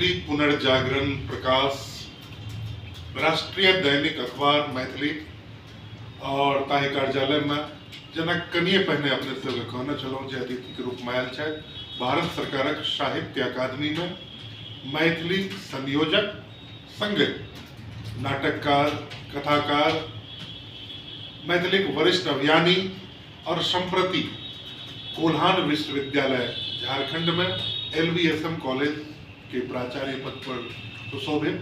मैथिली पुनर्जागरण प्रकाश राष्ट्रीय दैनिक अखबार मैथिली और ताहि कार्यालय में जना कनिए पहले अपने से कहना चलूँ जे अतिथि के रूप में आयल है भारत सरकारक साहित्य अकादमी में मैथिली संयोजक संगे नाटककार कथाकार मैथिली वरिष्ठ अभियानी और संप्रति कोल्हान विश्वविद्यालय झारखंड में LVSM कॉलेज के प्राचार्य पद पर सुशोभित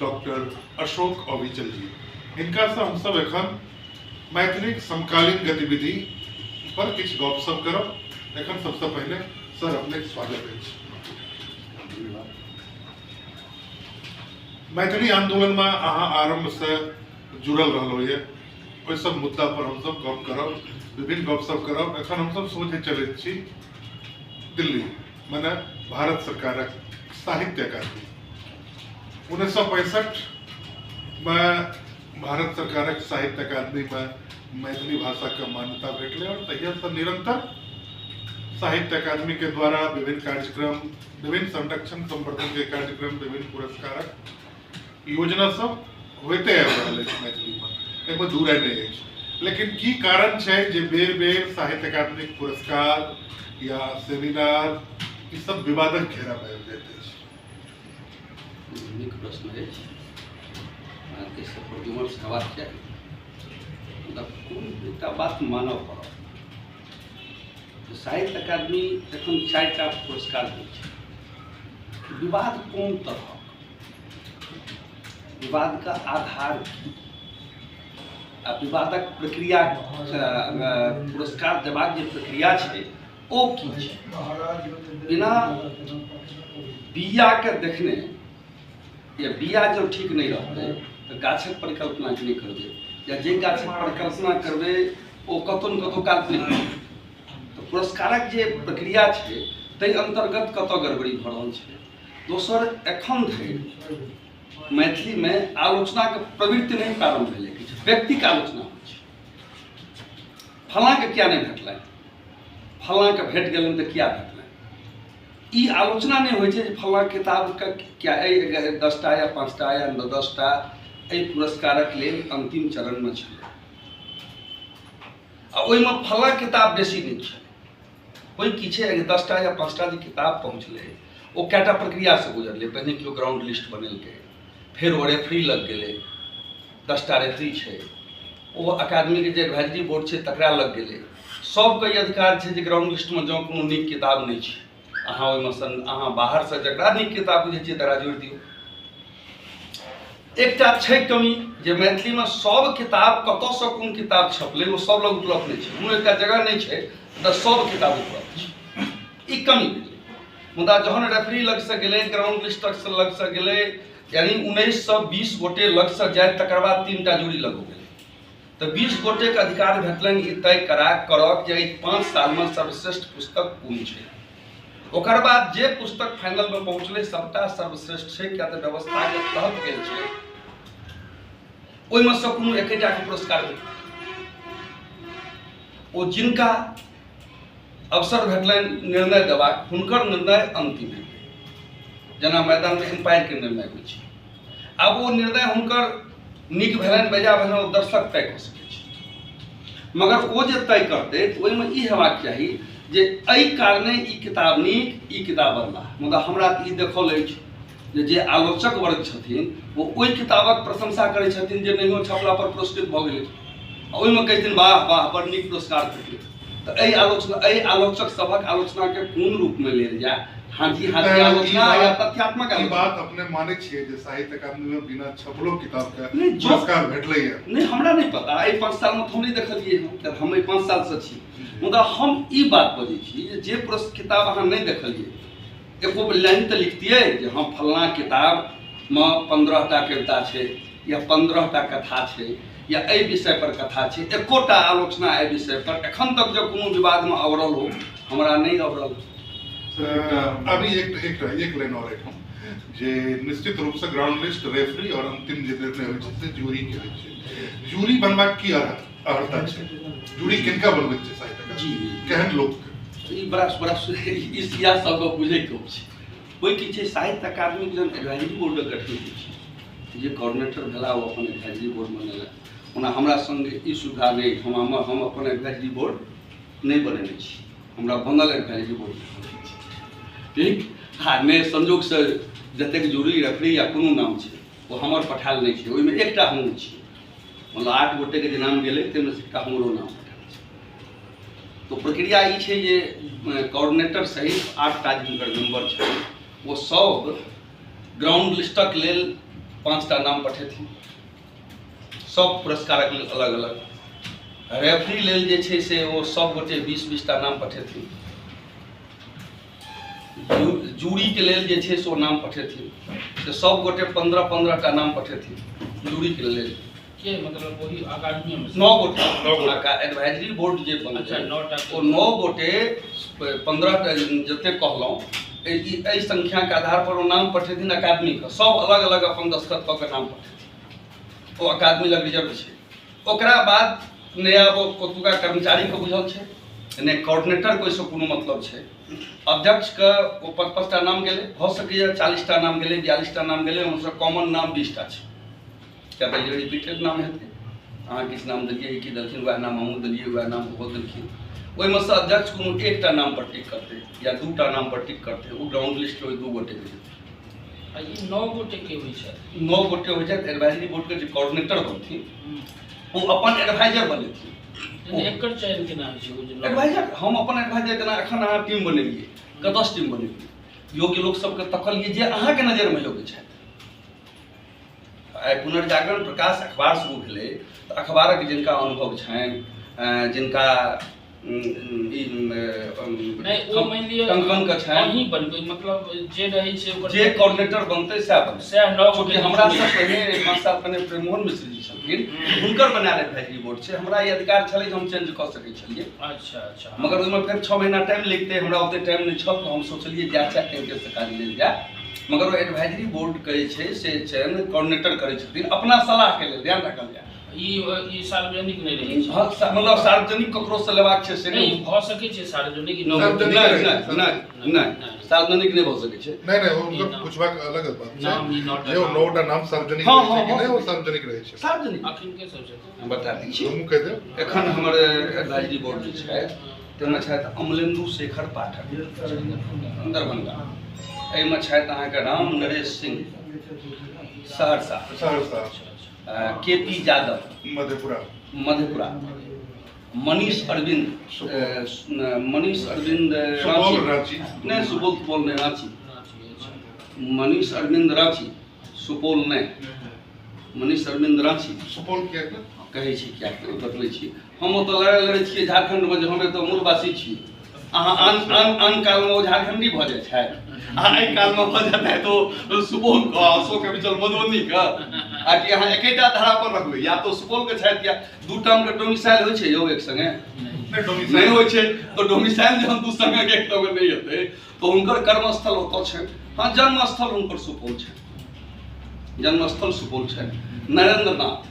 डॉक्टर अशोक अविचल जी इनका से हम सब एखन मैथिली समकालीन गतिविधि पर किछ गपशप करब। एखन सबसे पहले सर अपने स्वागत है। मैथिली आंदोलन में अहाँ आरंभ से जुड़ल रहलो ये ओइ सब मुद्दा पर हम सब गप करब, विभिन्न गपशप करब। एखन हम सब सोचे चले छी दिल्ली माने भारत सरकारक साहित्य अकादमी 1965 में भारत सरकारक साहित्य अकादमी में मैथिली भाषा का मान्यता भेटले और तहिया से निरंतर साहित्य अकादमी के द्वारा विभिन्न कार्यक्रम, विभिन्न संरक्षण संवर्धन के कार्यक्रम, विभिन्न पुरस्कारक योजना सब होते आबि रहल अछि मैथिली में, एहिमे दूर नहीं अछि। लेकिन की कारण छै जे बेर बेर साहित्य अकादमी पुरस्कार या सेमिनार ई सब विवादक घेरा में आबि जाइत अछि? नीक प्रश्न अछि, अहाँके से पर विमर्श हेबाक चाही। मतलब एकटा बात मानऽ पड़त, साहित्य अकादमी एखन 4टा पुरस्कार दै छै। विवाद कोन तरहक, विवाद का आधार की, आ विवादक प्रक्रिया पुरस्कार देबाक जे प्रक्रिया छै ओ की छै। बिना बिया के देखने या बिया जो ठीक नहीं रहते तो गाछक परिकल्पना नहीं करबे, या जे गाछक परिकल्पना करबे ओ कतौ न कतौ काल्पनिक। तो पुरस्कारक जे प्रक्रिया छै ताहि अंतर्गत कतौ गड़बड़ी भऽ रहल छै। दोसर, एखन धरि मैथिली में आलोचना के प्रवृत्ति नहीं प्रारंभ भेलै, किछु व्यक्तिक आलोचना होइ छै। फलां के किया नहीं भेटलै, फलां के भेट गेलनि तऽ किया भेटलै। ई आलोचना नहीं होइ छै जे फलां किताब के क्या 10टा या 5टा या 10टा एहि पुरस्कारक लेल अंतिम चरण में छलै आ ओहिमे फलां किताब बेसी नहीं छलै। होइ की छै 10टा या 5टा जे किताब पहुँचलै ओ कएटा प्रक्रिया से गुजरलै। पहिने केओ ग्राउंड लिस्ट बनेलकै, फिर वो रेफरी लग गए, 10टा रेफरी है, वो अकादमी के जो एडवाइजरी बोर्ड है तकरा लग गए। सबके अधिकार है जे ग्राउंड लिस्ट में जो कोनो नीक किताब नहीं है अहाँ ओहिमे सन अहाँ बाहर से जकरा नीक किताब बुझे छियै तकरा जोड़ि दियौ। एकटा छै कमी जे मैथिली में सब किताब कतऽ से कोन किताब छपलै वो सब लग उपलब्ध नहीं है। कोनो एकटा जगह नहीं है तऽ सब किताब उपलब्ध है, ई कमी भेलै। मुदा जहन रेफरी लग से गेलै, ग्राउंड लिस्ट लग से गेलै, यानी 1920 गोटे लग से जाए तकर बाद 3टा जूरी लग हो गए। तो 20 गोटे के अधिकार भेटलनि ई तय करब जे 5 साल में सर्वश्रेष्ठ पुस्तक कोन छै। ओकर बाद जे पुस्तक फाइनल में पहुँचले सबटा सर्वश्रेष्ठ छै, क्या तो व्यवस्था के तहत गेल छै। ओहिमे से कोनो एकेटा के पुरस्कार भेटल, ओ जिनका अवसर भेटलनि निर्णय देबाक हुनकर निर्णय अंतिम है। जना मैदान में एम्पायर के निर्णय होइ छै। आब वो निर्णय हुनकर नीक भेलनि बेजा भेलनि ओ दर्शक तय कऽ सकै छै। मगर वो जे तय करतै तऽ ओहिमे ई हेबाक चाही जे एहि कारणे ई किताब नीक, ई किताब बढ़िया। मुदा हमरा ई देखल अछि जे आलोचक वर्ग छथिन वो ओहि किताबक प्रशंसा करै छथिन जे नहियो छपला पर पुरस्कृत भऽ गेलै, ओहिमे कहै छथिन वाह वाह बड़ नीक पुरस्कार भेटलै। तऽ एहि आलोचक सभक आलोचना के कोन रूप में लेल जाय? हाँ जी आलोचना या तथ्यात्मक आलोचना। बात अपने माने छियै जे साहित्य अकादमी में बिना छपलो किताब के पुरस्कार भेटलै है? नहीं, हमरा नहीं पता। एहि 5 साल में तो हम नहीं देखलिए हम, हम 5 साल से छी। मुदा हम ई बात बजै छी जे किताब अहाँ नहीं देखलिए, एको लाइन तो लिखतियै जे हम फलना किताब में 15टा कविता छै या 15टा कथा छै या एहि विषय पर कथा छै। एकोटा आलोचना एहि विषय पर एखन तक जब कोनो विवाद में अवरल हो हमरा नहीं अवरल। अभी एक लाइन और एक जे निश्चित रूप से ग्राउंड लिस्ट, रेफरी और अंतिम जे निर्णय होइ छै से जूरी के होइ छै। जूरी बनबाक की अर्हता छै? जूरी किनका बनबै छै साहित्य अकादमी? केहन लोक? ई बड़ा इतिहास सबके बुझै के छै। ओहि की छै साहित्य अकादमी जन एडवाइजरी बोर्ड गठन होइ छै जे कोऑर्डिनेटर भेला ओ अपन एडवाइजरी बोर्ड बनेला ओना हमरा संगे ई सुविधा नहि हम अपन एडवाइजरी बोर्ड नहीं बनेने छी हमरा बनल एडवाइजरी बोर्ड ठीक आ नहि संजोग से जतेक जूरी रेफरी या कोनो नाम छै वो हमर पठायल नहीं छै ओहिमे एकटा हम छी मतलब 8 गोटे के जे नाम गेलै ताहिमे से एकटा हमरो नाम पठायल छै तो प्रक्रिया ई छै जे कोऑर्डिनेटर सहित 8 टा जिनकर मेंबर छै वो सब ग्राउंड लिस्टक लेल 5टा नाम पठेथिन सब पुरस्कारक लेल अलग अलग रेफरी लेल जे छै से वो सब गोटे 20-20टा नाम पठेथिन जूरी के लेल जे छै से नाम पठेथिन से सब गोटे 15-15टा नाम पठेथिन जूरी के लेल के मतलब वही अकादमी में 9 गोटे एडवाइजरी बोर्ड जे बनल अच्छा 9टा ओ 9 गोटे 15टा जते कहलहुँ एहि संख्या के आधार पर वो नाम पठेथिन अकादमी के सब अलग अलग अपन दस्तखत कऽ के नाम पठेथिन वो अकादमी लग रिजर्व छै ओकरा बाद नया वो ओतुका कर्मचारी के बुझल छै ने कोऑर्डिनेटर को इससे कोनो मतलब छै अध्यक्ष के वो 55टा नाम गेलै भऽ सकैए 40टा नाम गेलै 42टा नाम गेलै ओहिसँ कॉमन नाम 20टा छै क्या पहले रिपीटेड नाम हेतै अहाँ किछु नाम देलियै कि देलखिन वएह नाम हमहूँ देलियै वएह नाम ओहो देलखिन ओहिमे से अध्यक्ष कोनो एकटा नाम पर टिक करतै या 2टा नाम पर टिक करतै ओ ग्राउंड लिस्ट ओहि 2 गोटे के जेतै आ ई 9 गोटे के होइ छै 9 गोटे होइ छै एडवाइजरी बोर्ड के जे कोऑर्डिनेटर बनथिन ओ अपन एडवाइजर बनेथिन एकर चयन केना होइ छै ओ जे एडवाइजर हम अपन एडवाइजर जेना एखन अहाँ टीम बनेलियै कतऽसँ टीम बनेलियै योग्य लोक सबके तकलियै जे अहाँके नजरमे योग्य छथि आइ पुनर्जागरण प्रकाश अखबार शुरू भेलै तऽ अखबारक जिनका अनुभव छनि जिनका नहीं ओ मान लिया कंकन के छनि अहीं बनबै मतलब जे रहै छै ओकर जे कोऑर्डिनेटर बनतै सएह बनतै सएह 9 चूँकि हमरा से पहले 5 साल पहिने प्रेममोहन मिश्र जी छलखिन हुनकर बनायल एडवाइजरी बोर्ड छै हमरा ई अधिकार छलै जे हम चेंज कऽ सकै छलियै अच्छा मगर ओहिमे फेर 6 महीना टाइम लगतै हमरा ओते टाइम नहि छल तऽ हम सोचलियै जे अच्छा टाइम से काज लेल जाए मगर वो एडवाइजरी बोर्ड के छै से चयन कोऑर्डिनेटर करै छथिन अपना सलाह के लेल ध्यान राखल जाए ई सार्वजनिक नहीं रहै छै मतलब सार्वजनिक ककरो से लेबाक छै से नहीं भऽ सकै छै सार्वजनिक नहीं सार्वजनिक नहीं भऽ सकै छै नहीं उनकर पूछबाक अलग बात छै नाम ई नोट जे 9टा नाम सार्वजनिक हाँ, रहै छै कि हाँ, नहीं वो सार्वजनिक रहै छै सार्वजनिक अखन के सब छै हम बता दै छी हमहूँ कहि देब एखन हमर एडवाइजरी बोर्ड जे छै ताहिमे छथि अमलेन्दु शेखर पाठक दरभंगा एहिमे छथि अहाँके राम नरेश सिंह सहरसा केपी यादव मधेपुरा मनीष अरविंद रांची नहीं सुपौल नहीं रांची मनीष अरविंद रांची सुपौल नहीं मनीष अरविंद रांची सुपौल क्या कहै छी क्या बतबै छी हम ओतऽ लड़ै छियै झारखंडमे जे हम एतऽ मूलवासी छी अहाँ आन कालमे ओ झारखंडी भऽ जाइ छथि अहाँ एहि कालमे भऽ जेतै तऽ सुपौल अशोक विचल मधुबनीके आ कि अहाँ एकेटा धारा पर रखबै या तो सुपौलके छथि या 2 टर्मके डोमिसाइल होइ छै यौ एक संगे नहीं होइ छै तऽ डोमिसाइल जहन 2 संगे एक टर्म नहीं हेतै तऽ हुनकर कर्मस्थल ओतऽ छै हाँ जन्मस्थल हुनकर सुपौल छै जन्मस्थल सुपौल छै नरेंद्र नाथ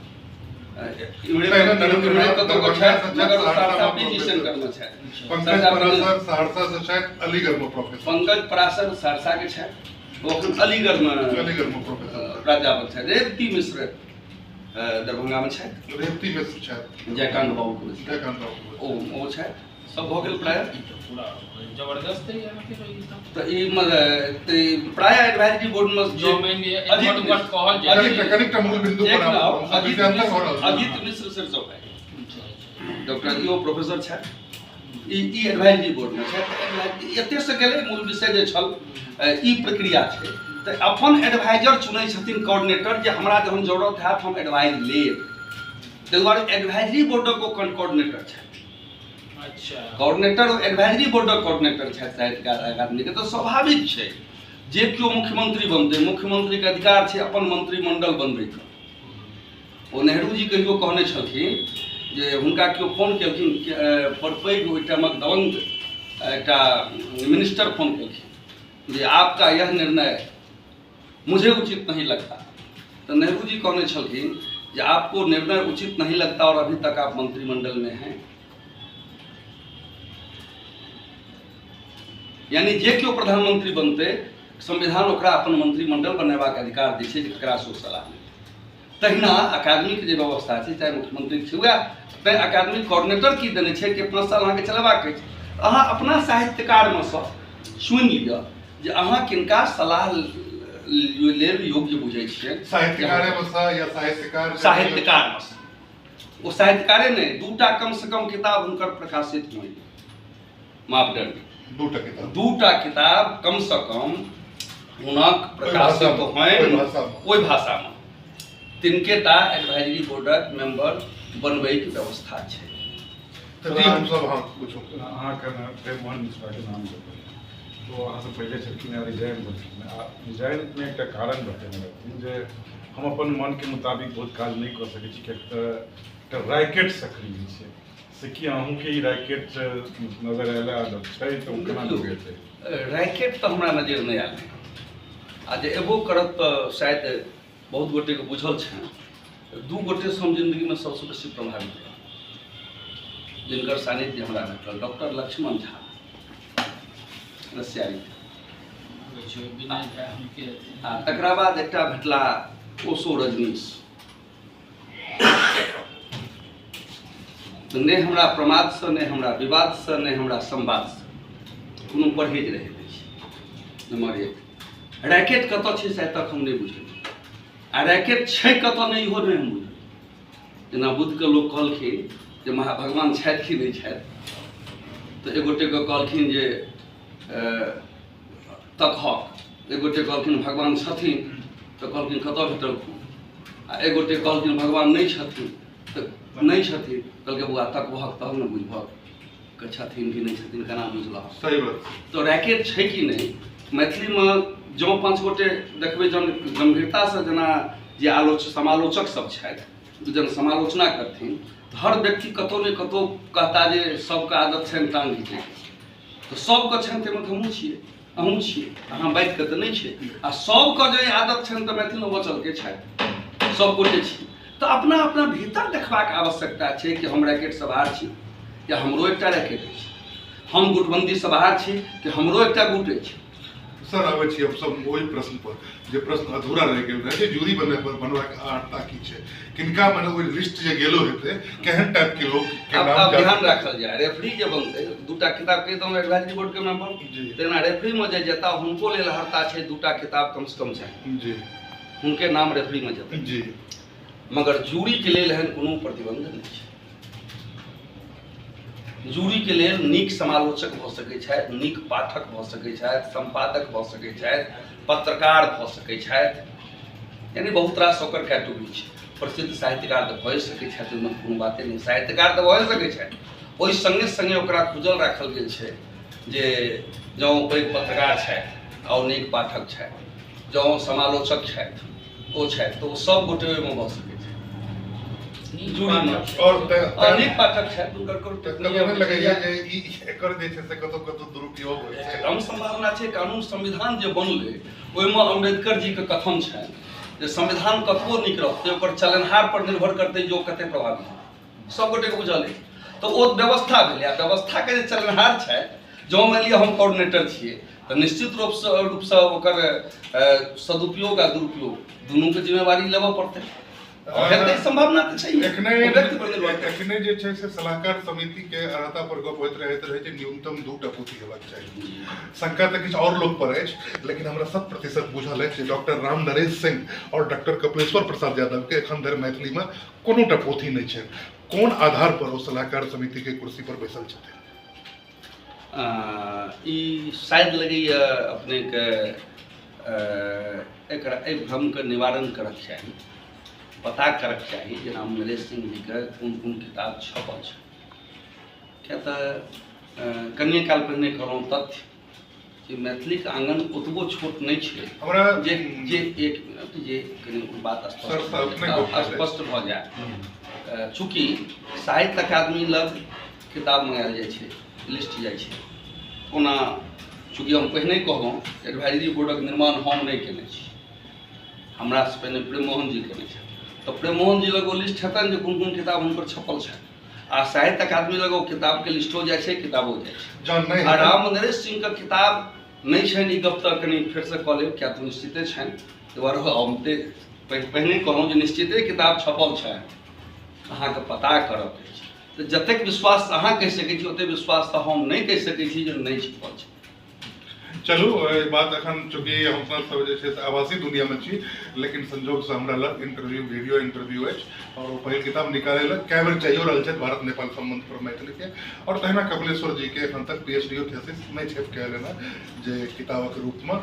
पंकज पराशर सहरसा के छै अलीगढ़ में प्राध्यापक छै रेवती मिश्र दरभंगा में छै रेवती मिश्र छै जयकांत बाबू ओ छै सब भऽ गेल प्राय पूरा जबरदस्त है यार के तो ई प्राय एडवाइजरी बोर्ड में जो मैंने एक कहल जाय कनिकटा मूल बिंदु पर अजीत मिश्र सर सब है डॉक्टर ईओ प्रोफेसर छै ई एडवाइजरी बोर्ड में छै एते से गेलै मूल विषय जे छल ई प्रक्रिया छै तऽ अपन एडवाइजर चुनै छथिन कोऑर्डिनेटर जे हमरा जहन जरूरत हैत हम एडवाइज लेब ताहि दुआरे एडवाइजरी बोर्डक ओ कोऑर्डिनेटर छै अच्छा कोऑर्डिनेटर एडवाइजरी बोर्डक कोऑर्डिनेटर छै साहित्यकार अकादमी के तो स्वाभाविक छै जे केओ मुख्यमंत्री बनतै मुख्यमंत्री के अधिकार छै अपन मंत्रिमंडल बनबै के ओ नेहरू जी कहियो कहने छलखिन जे हुनका केओ फोन केलखिन परपैघ ओहि टाइमक दबंग एकटा मिनिस्टर फोन केलखिन जे आपका यह निर्णय मुझे उचित नहीं लगता तो नेहरू जी कहने छलखिन जे आपको निर्णय उचित नहीं लगता और अभी तक आप मंत्रिमंडल में हैं यानी जे क्यों प्रधानमंत्री बनते संविधान ओकरा अपन मंत्रिमंडल बनेबाक अधिकार दै छै जे ककरासँ सलाह ली। तहिना अकादमीके जे व्यवस्था छै, चाहे मुख्यमंत्री छै वएह, तैँ अकादमी कोऑर्डिनेटर की देने छै कि 5 साल अहाँके चलेबाक अछि। अहाँ अपना साहित्यकारमे सँ सुनि लिअ जे अहाँ किनका सलाह लेल योग्य बुझै छियै। साहित्यकारेमे सँ या साहित्यकार साहित्यकारमे सँ ओ साहित्यकारे नहि, 2टा कम से कम किताब हुनकर प्रकाशित हुए मापदंड, 2टा किताब कम से कम हुनक प्रकाशित होइन ओहि भाषामे, तिनकेटा एडवाइजरी बोर्डक मेंबर बनबैके व्यवस्था छै। हम सब हाँ पूछो अहाँके प्रेममोहन मिश्राके नाम लेबै तो अहाँसँ पहिले छलखिन रिजाइन भेलखिन आ रिजाइनमे एकटा कारण बतेने रहथिन जे हम अपन मनके मुताबिक बहुत काज नहि कऽ सकै छी, किएक तऽ एकटा रैकेट सक्रिय छै से कि अहूँके ई रैकेट नजर आयल आदत छै तऽ ओ केना लगेतै? रैकेट तऽ हमरा नजर नहि आयल, आ जे एबो करत तऽ शायद बहुत गोटेके बुझल छनि। 2 गोटेसँ हम जिन्दगीमे सबसँ बेसी प्रभावित रही, जिनकर सानिध्य हमरा भेटल, डॉक्टर लक्ष्मण झा रसियारी, आ तकरा बाद एकटा भेटला ओशो रजनीश। नहि हमरा प्रमादसँ, नहि हमरा विवादसँ, नहि हमरा संवादसँ कोनो परहेज रहैत अछि। नंबर 1, रैकेट कतऽ छै से तक हम नहि बुझलियै, आ रैकेट छै कतऽ नहि इहो नहि हम बुझलियै। जेना बुद्धके लोक कहलखिन जे भगवान छथि कि नहि छथि, तऽ एक गोटेके कहलखिन जे तखक, एक गोटे कहलखिन भगवान छथिन, तऽ कहलखिन कतऽ भेटलखिन, आ एक गोटे कहलखिन भगवान नहीं छथिन, तऽ नहीं छथिन, कहलकै बौआ तकबहक तब ने बुझबहक छथिन कि नहीं छथिन, केना बुझलहक। सही बात। तो रैकेट छै कि नहीं, मैथिलीमे जँ 5 गोटे देखबै जन गंभीरतासँ, जेना जे समालोचक सब छथि जन समालोचना करथिन, हर व्यक्ति कतौ ने कतौ कहता जे सबके आदत छनि टांग घिचैके, तऽ सबके छनि ताहिमे तऽ हमहूँ छियै, अहूँ छियै, अहाँ बाइकके तऽ नहि छै, आ सबके जे आदत छनि तऽ मैथिलमे बचलके छथि, सब गोटे छी। तऽ अपना अपना भीतर देखबाक आवश्यकता छै कि हम रैकेटसँ बाहर छी या हमरो एकटा रैकेट अछि, हम गुटबंदीसँ बाहर छी कि हमरो एकटा गुट अछि। सर आबै छी हम सब ओहि प्रश्न पर जे प्रश्न अधूरा रहि गेल रहै, जे जूरी बनबाक आर्ता की छै, किनका मने ओहि लिस्ट जे गेलो हेतै, केहन टाइप के लोग के अब नाम ध्यान राखल जाय, रेफरी जे बनतै, 2टा किताब के तऽ एडवाइजरी बोर्ड के मेंबर, तेना रेफरी में जे जेता हुनको लेल हरता छै 2टा किताब कम से कम चाही जी, हुनके नाम रेफरी में जेतै जी, मगर जूरी के लेल एहन कोनो प्रतिबंध नहीं छै। जूरी के लेल नीक समालोचक भऽ सकैत छथि, नीक पाठक भऽ सकैत छथि, संपादक भऽ सकैत छथि, पत्रकार भऽ सकैत छथि, यानी बहुत रास ओकर कैटेगरी छै। प्रसिद्ध साहित्यकार तऽ भऽ सकैत छथि, ओहिमे कोनो बाते नहीं, साहित्यकार तऽ भऽ सकैत छथि, ओहि संगे संगे ओकरा खुजल राखल गेल छै जे जँ पैघ पत्रकार छथि आओर नीक पाठक छथि, जँ समालोचक छथि ओ छथि, तऽ ओ सब गोटे ओहिमे भऽ सकैत छथि। और नीक पाठक छथि, हुनकर लगैया जे ई एकर जे छै से कतौ कतौ दुरुपयोग होइ छै, कम संभावना छै। कानून संविधान जे बनलै ओहिमे अम्बेडकर जी के कथन छनि जे संविधान कतबो नीक रहतै ओकर चलनहार पर निर्भर करतै जे ओ कते प्रभावी है, सब गोटे के बुझल अछि। तऽ ओ व्यवस्था भेलै, आ व्यवस्थाके जे चलनहार छथि, जँ मानि लिअ हम कोऑर्डिनेटर छियै तऽ निश्चित रूपसँ ओकर सदुपयोग आ दुरुपयोग दुनूके जिम्मेवारी लेबऽ पड़तै, हेतै संभावना तऽ छै। एखने जे छै से सलाहकार समिति के अर्हता पर गप होइत रहैत रहै जे न्यूनतम 2टा पोथी हेबाक चाही। शंका तऽ किछु और लोग पर अछि, लेकिन हमरा 100% बुझल अछि जे डॉक्टर राम नरेश सिंह और डॉक्टर कपिलेश्वर प्रसाद यादव के एखन धरि मैथिली में कोनोटा पोथी नहीं छै। कोन आधार पर ओ सलाहकार समिति के कुर्सी पर बैसल छथिन? ई शायद लगैया अपनेके एकरा एहि भ्रमके निवारण करक चाही, पता करक चाही जे राम नरेश सिंह जी के कोन कोन किताब छपल छै। क्या तऽ कनिए काल पहिने कहलहुँ तथ्य कि मैथिलीक आंगन ओतबो छोट नहीं छै जे एक मिनट जे कनि बात स्पष्ट भऽ जाए। चूँकि साहित्य अकादमी लग किताब मंगायल जाइ छै, लिस्ट जाइ छै, ओना चूँकि हम पहिने कहलहुँ एडवाइजरी बोर्डक निर्माण हम नहीं केने छी, हमरा से पहिने प्रेममोहन जी केने छथि, तो प्रेममोहन जी लग वो लिस्ट हेतनि जे कोन कोन किताब हुनकर छपल छनि, आ साहित्य अकादमी लग वो किताब के लिस्टो जाइ छै, किताबो जाइ छै। आ राम नरेश सिंह के किताब नहीं छनि, ई गप तऽ कनि फेरसँ कऽ लेब, किया तऽ निश्चिते छनि। ताहि दुआरे हम पहिने कहलहुँ जे निश्चिते किताब छपल छनि, अहाँके पता करब अछि। तऽ जतेक विश्वास अहाँ कहि सकैत छी ओतेक विश्वास तऽ हम नहि कहि सकैत छी जे नहि छपल छै। चलू ई बात एखन चूँकि हमसब सब जे छै से आभासी दुनियामे छी, लेकिन संजोगसँ हमरा लग इंटरव्यू वीडियो इंटरव्यू अछि और पहिल किताब निकालै लए कए बेर चाहियो रहल छथि भारत नेपाल संबंध पर मैथिलीके। और तहिना कपिलेश्वर जी के एखन तक PhD थीसिस नहि छपि कऽ एलनि हँ जे किताबक रूपमे।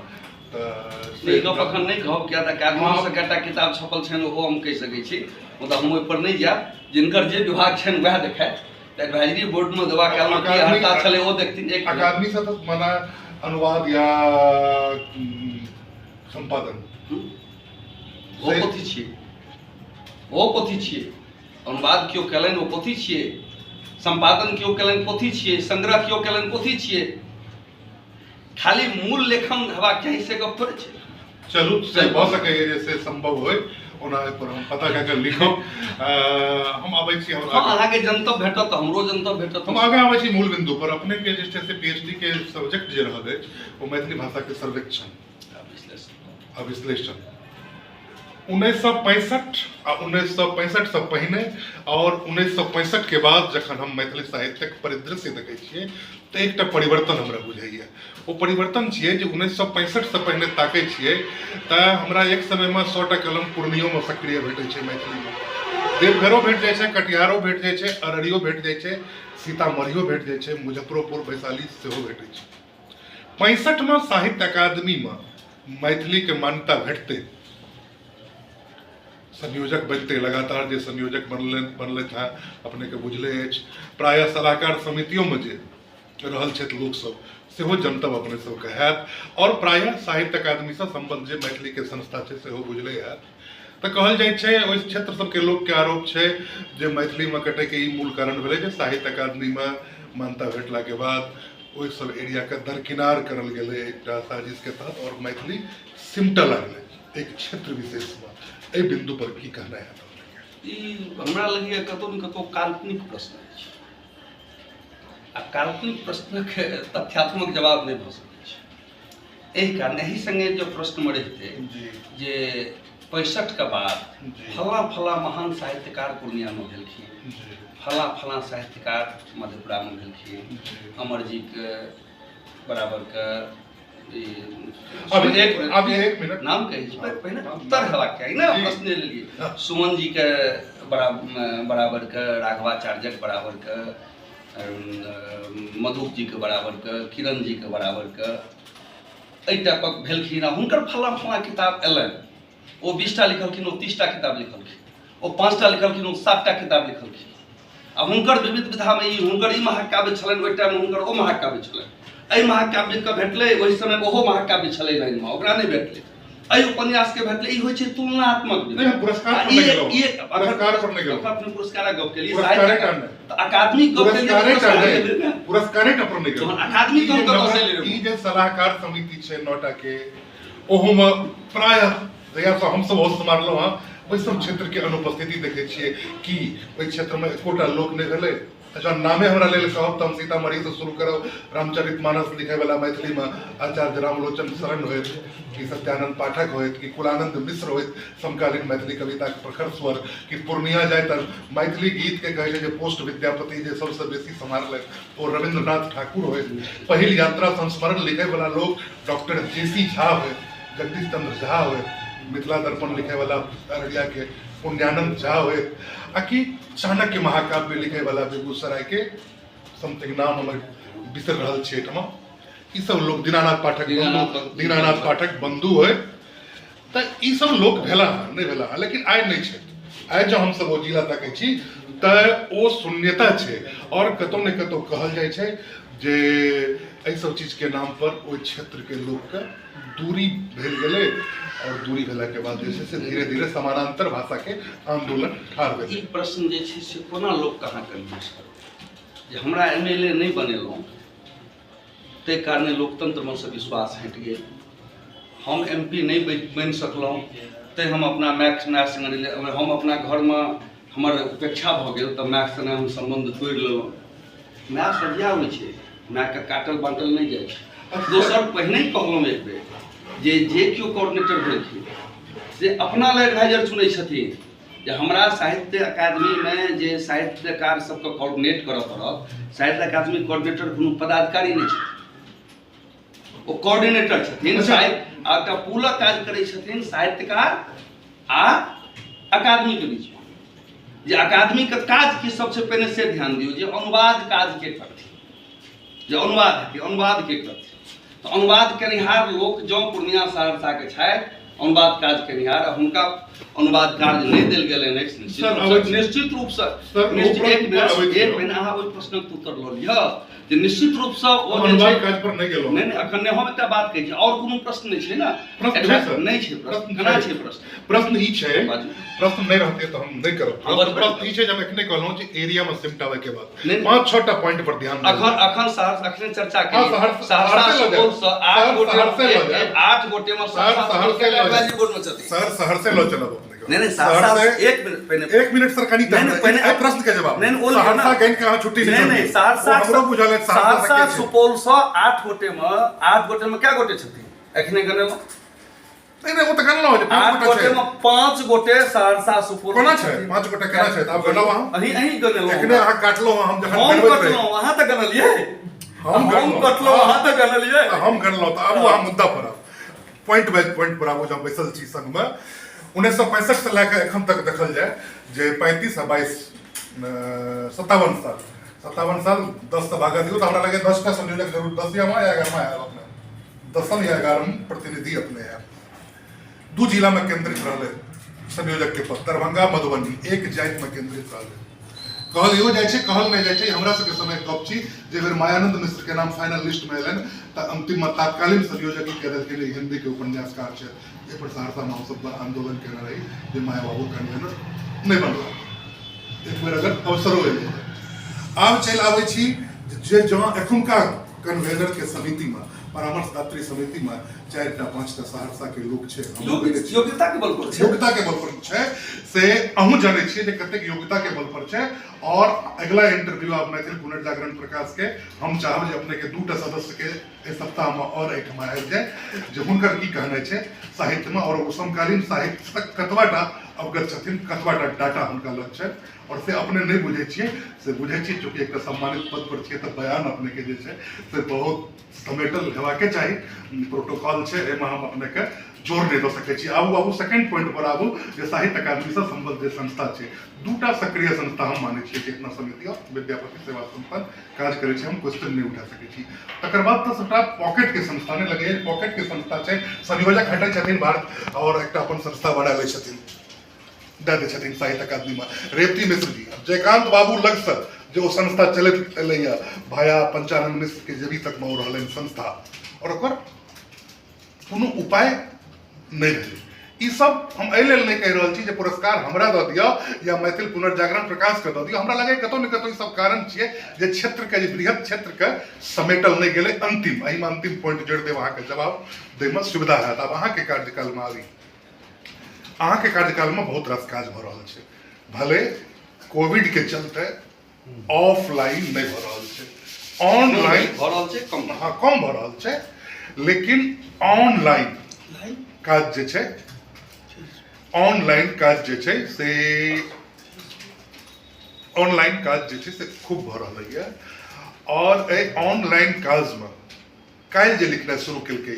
ई गप एखन नहि कहब, किया तऽ अकादमीसँ कएटा किताब छपल छनि ओहो हम कहि सकैत छी, मुदा हम ओहिपर नहि जायब। जिनकर जे विभाग छनि वएह देखैत, एडवाइजरी बोर्डमे देबाक कालमे की हरता छलै ओ देखथिन। एक अकादमीसँ तऽ मना अनुवाद या संपादन ओ पोथी छियै, ओ पोथी छियै। अनुवाद केओ केलनि ओ पोथी छियै, संपादन केओ केलनि पोथी छियै, संग्रह केओ केलनि पोथी छियै। खाली मूल लेखन हेबाक चाही से गप थोड़े छै। चलू से भऽ सकैए जे से संभव होय, ओना एहिपर हम पता कए कऽ लिखब। हम आबै छी, अहाँके जनतब भेटत, हमरो जनतब भेटत। हम आगाँ आबै छी मूल बिंदु पर। अपने के जे छै से PhD के सब्जेक्ट जे रहल अछि ओ मैथिली भाषाके सर्वेक्षण आ विश्लेषण 1965 आ 1965 से पहिने और 1965 के बाद जखन हम मैथिली साहित्यक परिदृश्य देखै छियै तऽ एकटा परिवर्तन हमरा बुझाइए। ओ परिवर्तन छियै जे 1965 से पहिने ताकै छियै तऽ हमरा एक समयमे 100टा कलम पूर्णियोमे सक्रिय भेटै छै मैथिलीमे। देवघरो भेट जाइ छै, कटिहारो भेट जाइ छै, अररियो भेट जाइ छै, सीतामढ़ियो भेट जाइ छै, मुजफ्फरोपुर वैशाली सेहो भेटै छै। 65 साहित्य अकादमीमे मैथिलीके मान्यता भेटतै, संयोजक बनते, लगातार जे संयोजक बनलथि हैं अपने के बुझले अछि। प्रायः सलाहकार समितियों जे रहल छथि लोक सब सेहो जनतब अपने सबके हैत, और प्रायः साहित्य अकादमी से संबंध जे मैथिली के संस्था छै सेहो बुझले हैत। तऽ कहल जाइ छै, ओहि क्षेत्र सबके लोकके आरोप छै जे मैथिलीमे कटैके ई मूल कारण भेलै जे साहित्य अकादमीमे मान्यता भेटलाके बाद ओहि सब एरियाके दरकिनार करल गेलै एकटा साजिशके तहत, और मैथिली सिमटऽ लागलै एक क्षेत्र विशेषमे। एहि बिंदु पर की कहना है? ई हमरा लगैए कतहु ने कतहु काल्पनिक प्रश्न अछि, आ काल्पनिक प्रश्नके तथ्यात्मक जवाब नहि भऽ सकैत छै। एहि कारण एहि संगे जो प्रश्न रहितै जे 65 के बाद फला फला महान साहित्यकार पूर्णियामे भेलखिन, फला फला साहित्यकार मधेपुरामे भेलखिन, अमरजीके बराबरके अभी एक मिनट नाम कही पहिने उत्तर हेबाक चाही ने प्रश्न लेलिए। सुमन जी के बराबर के, राघवाचार्य के बराबर के, मधुक जी के बराबर के, किरण जी के बराबर के, एहि टाइपक भेलखिन। आ हुनकर फला फला किताब एलनि, ओ 20टा लिखलखिन, ओ 30टा किताब लिखलखिन, ओ 5टा लिखलखिन, ओ 7टा किताब लिखलखिन। आ हुनकर विविध विधामे ई हुनकर ई महाकाव्य छलनि, ओहि टाइममे हुनकर ओ महाकाव्य छलनि। एहि महाकाव्यके भेटलै ओहि समय ओहो महाकाव्य छलै लाइनमे, ओकरा नहि भेटलै। एहि उपन्यासके भेटलै, ई होइ छै तुलनात्मक। पुरस्कारक गप केलिए, अकादमी ई जे सलाहकार समिति छै 9टा के, ओहोमे प्रायः जहियासँ हमसब होश मारलहुँ हँ ओहि सब क्षेत्रके अनुपस्थिति देखै छियै कि ओहि क्षेत्रमे एकोटा लोक नहि भेलै। अच्छा, नामे हमरा लेल कहब तऽ हम सीतामढ़ी से शुरू करब। रामचरितमानस लिखे वाला मैथिली में आचार्य रामलोचन शरण होइत, कि सत्यानंद पाठक होइत, कि कुलानंद मिश्र होइत, समकालीन मैथिली कविता के प्रखर स्वर, कि पूर्णिया जाए तर मैथिली गीत के कहे जे पोस्ट विद्यापति जे सबसे बेसी सम्हारलथि ओ रविन्द्रनाथ ठाकुर होइत। पहिल यात्रा संस्मरण लिखे वाला लोग डॉक्टर JC झा होइत, जगदीश चंद्र झा होइत, मिथिला दर्पण लिखे वाला अररिया के पुण्यानंद झा होइत, आ कि चाणक्य महाकाव्य लिखे वाला बेगूसराय के समथिंग नाम हमर बिसर रहल छै एहिठमा, ई सब लोग दीनानाथ पाठक बंधु होय। तऽ ई सब लोग भेला नहीं भेला, लेकिन आइ नहीं छै। आइ जो हम सब ओ जिला तकै छी तऽ ओ शून्यता छै, और कतौ ने कतौ कहल जाइ छै जे एहि सब चीज के नाम पर ओहि क्षेत्र के लोग के दूरी भेल गेलै, और दूरी भेला के बाद जे छै से धीरे धीरे समानांतर भाषा के आंदोलन ठाढ़ भेल। ई प्रश्न जे छै से कोना लोक कहाँ कन्फ्यूज करत जे हमरा MLA नहीं बनेलहुँ ताहि कारणे लोकतंत्रमे से विश्वास हटि गेल, हम MP नहीं बनि सकलहुँ तैँ हम अपना माय संगे हम अपना घरमे हमर उपेक्षा भऽ गेल तऽ माय संगे हम सम्बन्ध तोड़ि लेलहुँ। माय सदिया होइ छै, मायके काटल बाँटल नहीं जाइ छै। दोसर पहिने ही कहलहुँ एक बेर जे केओ कोऑर्डिनेटर भेलखिन से अपना लग एडवाइजर चुनै छथिन जे हमरा साहित्य अकादमीमे जे साहित्यकार सबके कोऑर्डिनेट करऽ पड़त। साहित्य अकादमी कोऑर्डिनेटर कोनो पदाधिकारी नहि छथिन, ओ कोऑर्डिनेटर छथिन। साहित्य आ एकटा पूलक काज करै छथिन साहित्यकार आ अकादमीके बीचमे। जे अकादमीके काज की सबसे पहिने से ध्यान दियौ जे अनुवाद काज के करथिन, जे अनुवाद हेतै अनुवाद के करथिन। तो अनुवाद कनिहार लोक जँ पूर्णिया सहरसाके छथि अनुवाद काज कनिहार, हुनका अनुवाद कार्य नहीं देल गेलनि अछि निश्चित रूप से एक महीना अहाँ ओहि प्रश्नक उत्तर लऽ लिअ जे निश्चित रूप से ओ अनुवाद काज पर नहीं गेलहुँ। नहीं अखन नहि, हम एकटा बात कहै छी और कोनो प्रश्न नहीं छै ना? नहीं छै प्रश्न, केना छै प्रश्न? प्रश्न ई छै, प्रश्न नहीं रहते तो हम नहीं करब। प्रश्न ई छै जे हम एखने कहलहुँ जे एरिया में सिमटावे के बाद 5-6टा पॉइंट पर ध्यान देब। अखन सहरसा अखने चर्चा केलियै सहरसा सुपौल से 8 गोटे में सहरसे लो चलब अपने। नहीं सहरसा एक मिनट सर कनी पहले प्रश्न के जवाब नहीं सहरसा गन के हां छुट्टी नहीं सहरसा हमरो बुझल है सहरसा सुपौल से 8 गोटे में क्या गोटे छथिन एखने गने नहीं वो त गनलो है 8 गोटे में 5 गोटे सहरसा सुपौल कोना छै 5 गोटे केना छै आप गनलो वहां अही गनलो एखने अहाँ काटलो हम जखन गनबैत रही वहां त गनलिए हम कटलो वहां त गनलिए हम गनलो त अब वहां मुद्दा पर पॉइंट बाय पॉइंट पर आबो जब बैसल छी संग में 1965 से लेकर एखन तक देखल जाए जे 35 आ 22 57 साल 10 से भागा दियो तो हमरा लगे 10 का संयोजक जरूर 10 या 11वां है अपने 10 या 11 प्रतिनिधि अपने है। 2 जिला में केंद्रित रहले संयोजक के पद दरभंगा मधुबनी एक जाति में केंद्रित रहले। कहल यो जाय छै कहल नहीं जाय छै हमरा सबके समय गप छी जे बेर मायानंद मिश्र के नाम फाइनल लिस्ट में एलन त अंतिम में तत्कालीन संयोजक के देल के हिंदी के उपन्यासकार छै ए पर सहरसा में सब पर आंदोलन केना रही जे माया बाबू कन्वीनर नहीं बनला। एक बेर अगर अवसर होइले आब चल आबै छी जे जहां एखुनका कन्वीनर के समिति में परामर्शदात्री समिति में 4टा 5टा सहरसा के लोग छै योग्यता के बल पर छै से अहूँ जाने छियै जे कतेक योग्यता के बल पर छै। और अगला इंटरव्यू आप मैथिल पुनर्जागरण प्रकाश के हम चाहब जे अपने के 2टा सदस्य के इस सप्ताह में और एहिठाम आबि जाए जे हुनकर की कहनाइ छै साहित्य में और समकालीन साहित्य तक कतबाटा अवगत छथिन कतबाटा डाटा हुनका लग छै और से अपने नहीं बुझे छियै से बुझे छियै चूंकि एक सम्मानित पद पर छियै तो बयान अपने के जे छै से बहुत समेटल हेबाके चाही प्रोटोकॉल छै एहिमे हम अपने के जोर नहीं दऽ सकै छी। आबू सेकंड पॉइंट पर आबू जे साहित्य अकादमी से संबद्ध संस्था छै 2टा सक्रिय संस्था हम मानै छियै चेतना समिति और विद्यापति सेवा संस्थान काज करै छै हम क्वेश्चन नहीं उठा सकै छी। तकर बाद तो सबटा पॉकेट के संस्था ने लगे पॉकेट के संस्था छै संयोजक हटै छथिन भारत और एकटा अपन संस्था बढ़ा लै छथिन दे दे छथिन साहित्य अकादमी में रेवती मिश्र जी जयकांत बाबू लग से जो संस्था चलत एलैया भाया पंचानंद मिश्र के जभी तक में रहलन संस्था और ओकर कोनो उपाय नहीं भेलै। ई सब हम एहि लेल नहीं कहि रहल छी जे पुरस्कार हमरा दऽ दियौ या मैथिल पुनर्जागरण प्रकाश के दऽ दियौ हमरा लगे कतौ न कतौ ई सब कारण छियै जे क्षेत्र के जे बृहत क्षेत्र के समेटल नहीं गेलै। अंतिम एहि में अंतिम पॉइंट जोड़ देब अहाँ के जवाब दै में सुविधा हैत। अब अहाँ के कार्यकाल में आबी अहाँ के कार्यकाल में बहुत रास काज भऽ रहल छै भले कोविड के चलते ऑफलाइन नहीं भऽ रहल छै ऑनलाइन भऽ रहल छै कम भऽ रहल छै लेकिन ऑनलाइन काज जे छै ऑनलाइन काज जे छै से खूब भऽ रहल है और ए ऑनलाइन काज में काल्हि जे लिखनाइ शुरू केलकै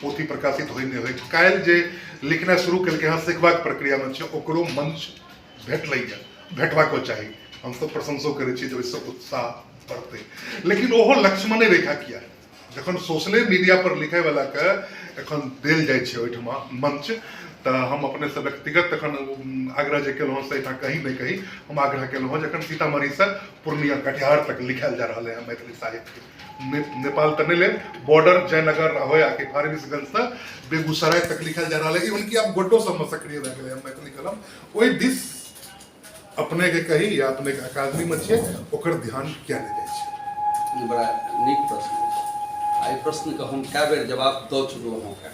पोथी प्रकाशित होइ नहि होइ काल्हि जे लिखनाइ शुरू केलकै हँ सिखबाक प्रक्रिया में छै ओकरो मंच भेटबाको चाही हम सब प्रशंसो करै छी जे ओहिसँ उत्साह बढ़तै लेकिन ओहो लक्ष्मणे रेखा किया जखन सोशले मीडिया पर लिखे वाला के एखन देल जाइ छै ओहिठाम मंच तऽ हम अपने से व्यक्तिगत तखन आग्रह जे केलहुँ से एहिठाम कहीं नहीं कहीं हम आग्रह केलहुँ जखन सीतामढ़ी से पूर्णिया कटिहार तक लिखायल जा रहा है मैथिली साहित्य नेपाल तो नहीं ले बॉर्डर जयनगर हो या कि फारबिसगंज से बेगूसराय तक लिखायल जा रहा है उनकी आप गोड्डो सब में सक्रिय रह गए मैथिली कलम ओहि दिस अपने के कही या अपने के अकादमी में छे ओकर ध्यान क्या ले जाए छै। बड़ा नीक प्रश्न आई प्रश्न के हम कए बेर जवाब दऽ चुकलहुँ हँ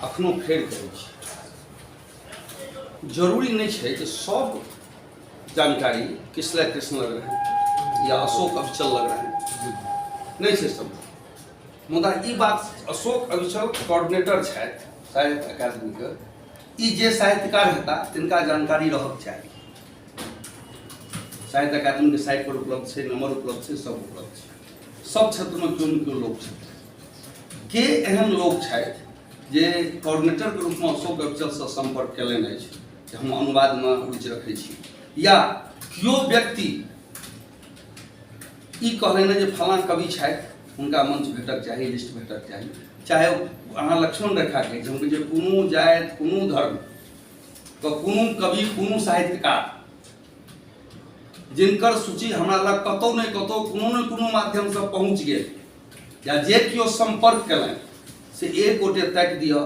अखनो फेर करै छी। जरूरी नहीं है कि सब जानकारी कृष्ण लग रहे या अशोक अविचल लग रहे नहीं छै सम्भव। मुदा ई बात अशोक अविचल कोऑर्डिनेटर छथि साहित्य अकादमीके, ई जे साहित्यकार हेता तिनका जानकारी रहक चाही। साहित्य अकादमी के साइट पर उपलब्ध है, नंबर उपलब्ध है, सब उपलब्ध है। सब क्षेत्र में क्यों न क्यों लोग छथि, के एहन लोग छथि जे कोऑर्डिनेटर के रूप में अशोक अविचल से संपर्क कयलनि अछि कि हम अनुवाद में रुचि रखै छी, या कियो व्यक्ति ई कहलनि जे फलां कवि छथि हुनका मंच भेटक चाही, लिस्ट भेटक चाही, चाहे अहाँ लक्ष्मण रेखा के जे कोनो जाति कोनो धर्म कोनो कवि कोनो साहित्यकार जिनकर सूची हमरा लग कतौ नहीं कतौ कोनो माध्यम से पहुँच गेल, या जे कियो संपर्क कयलनि से एक गोटे तक दिअ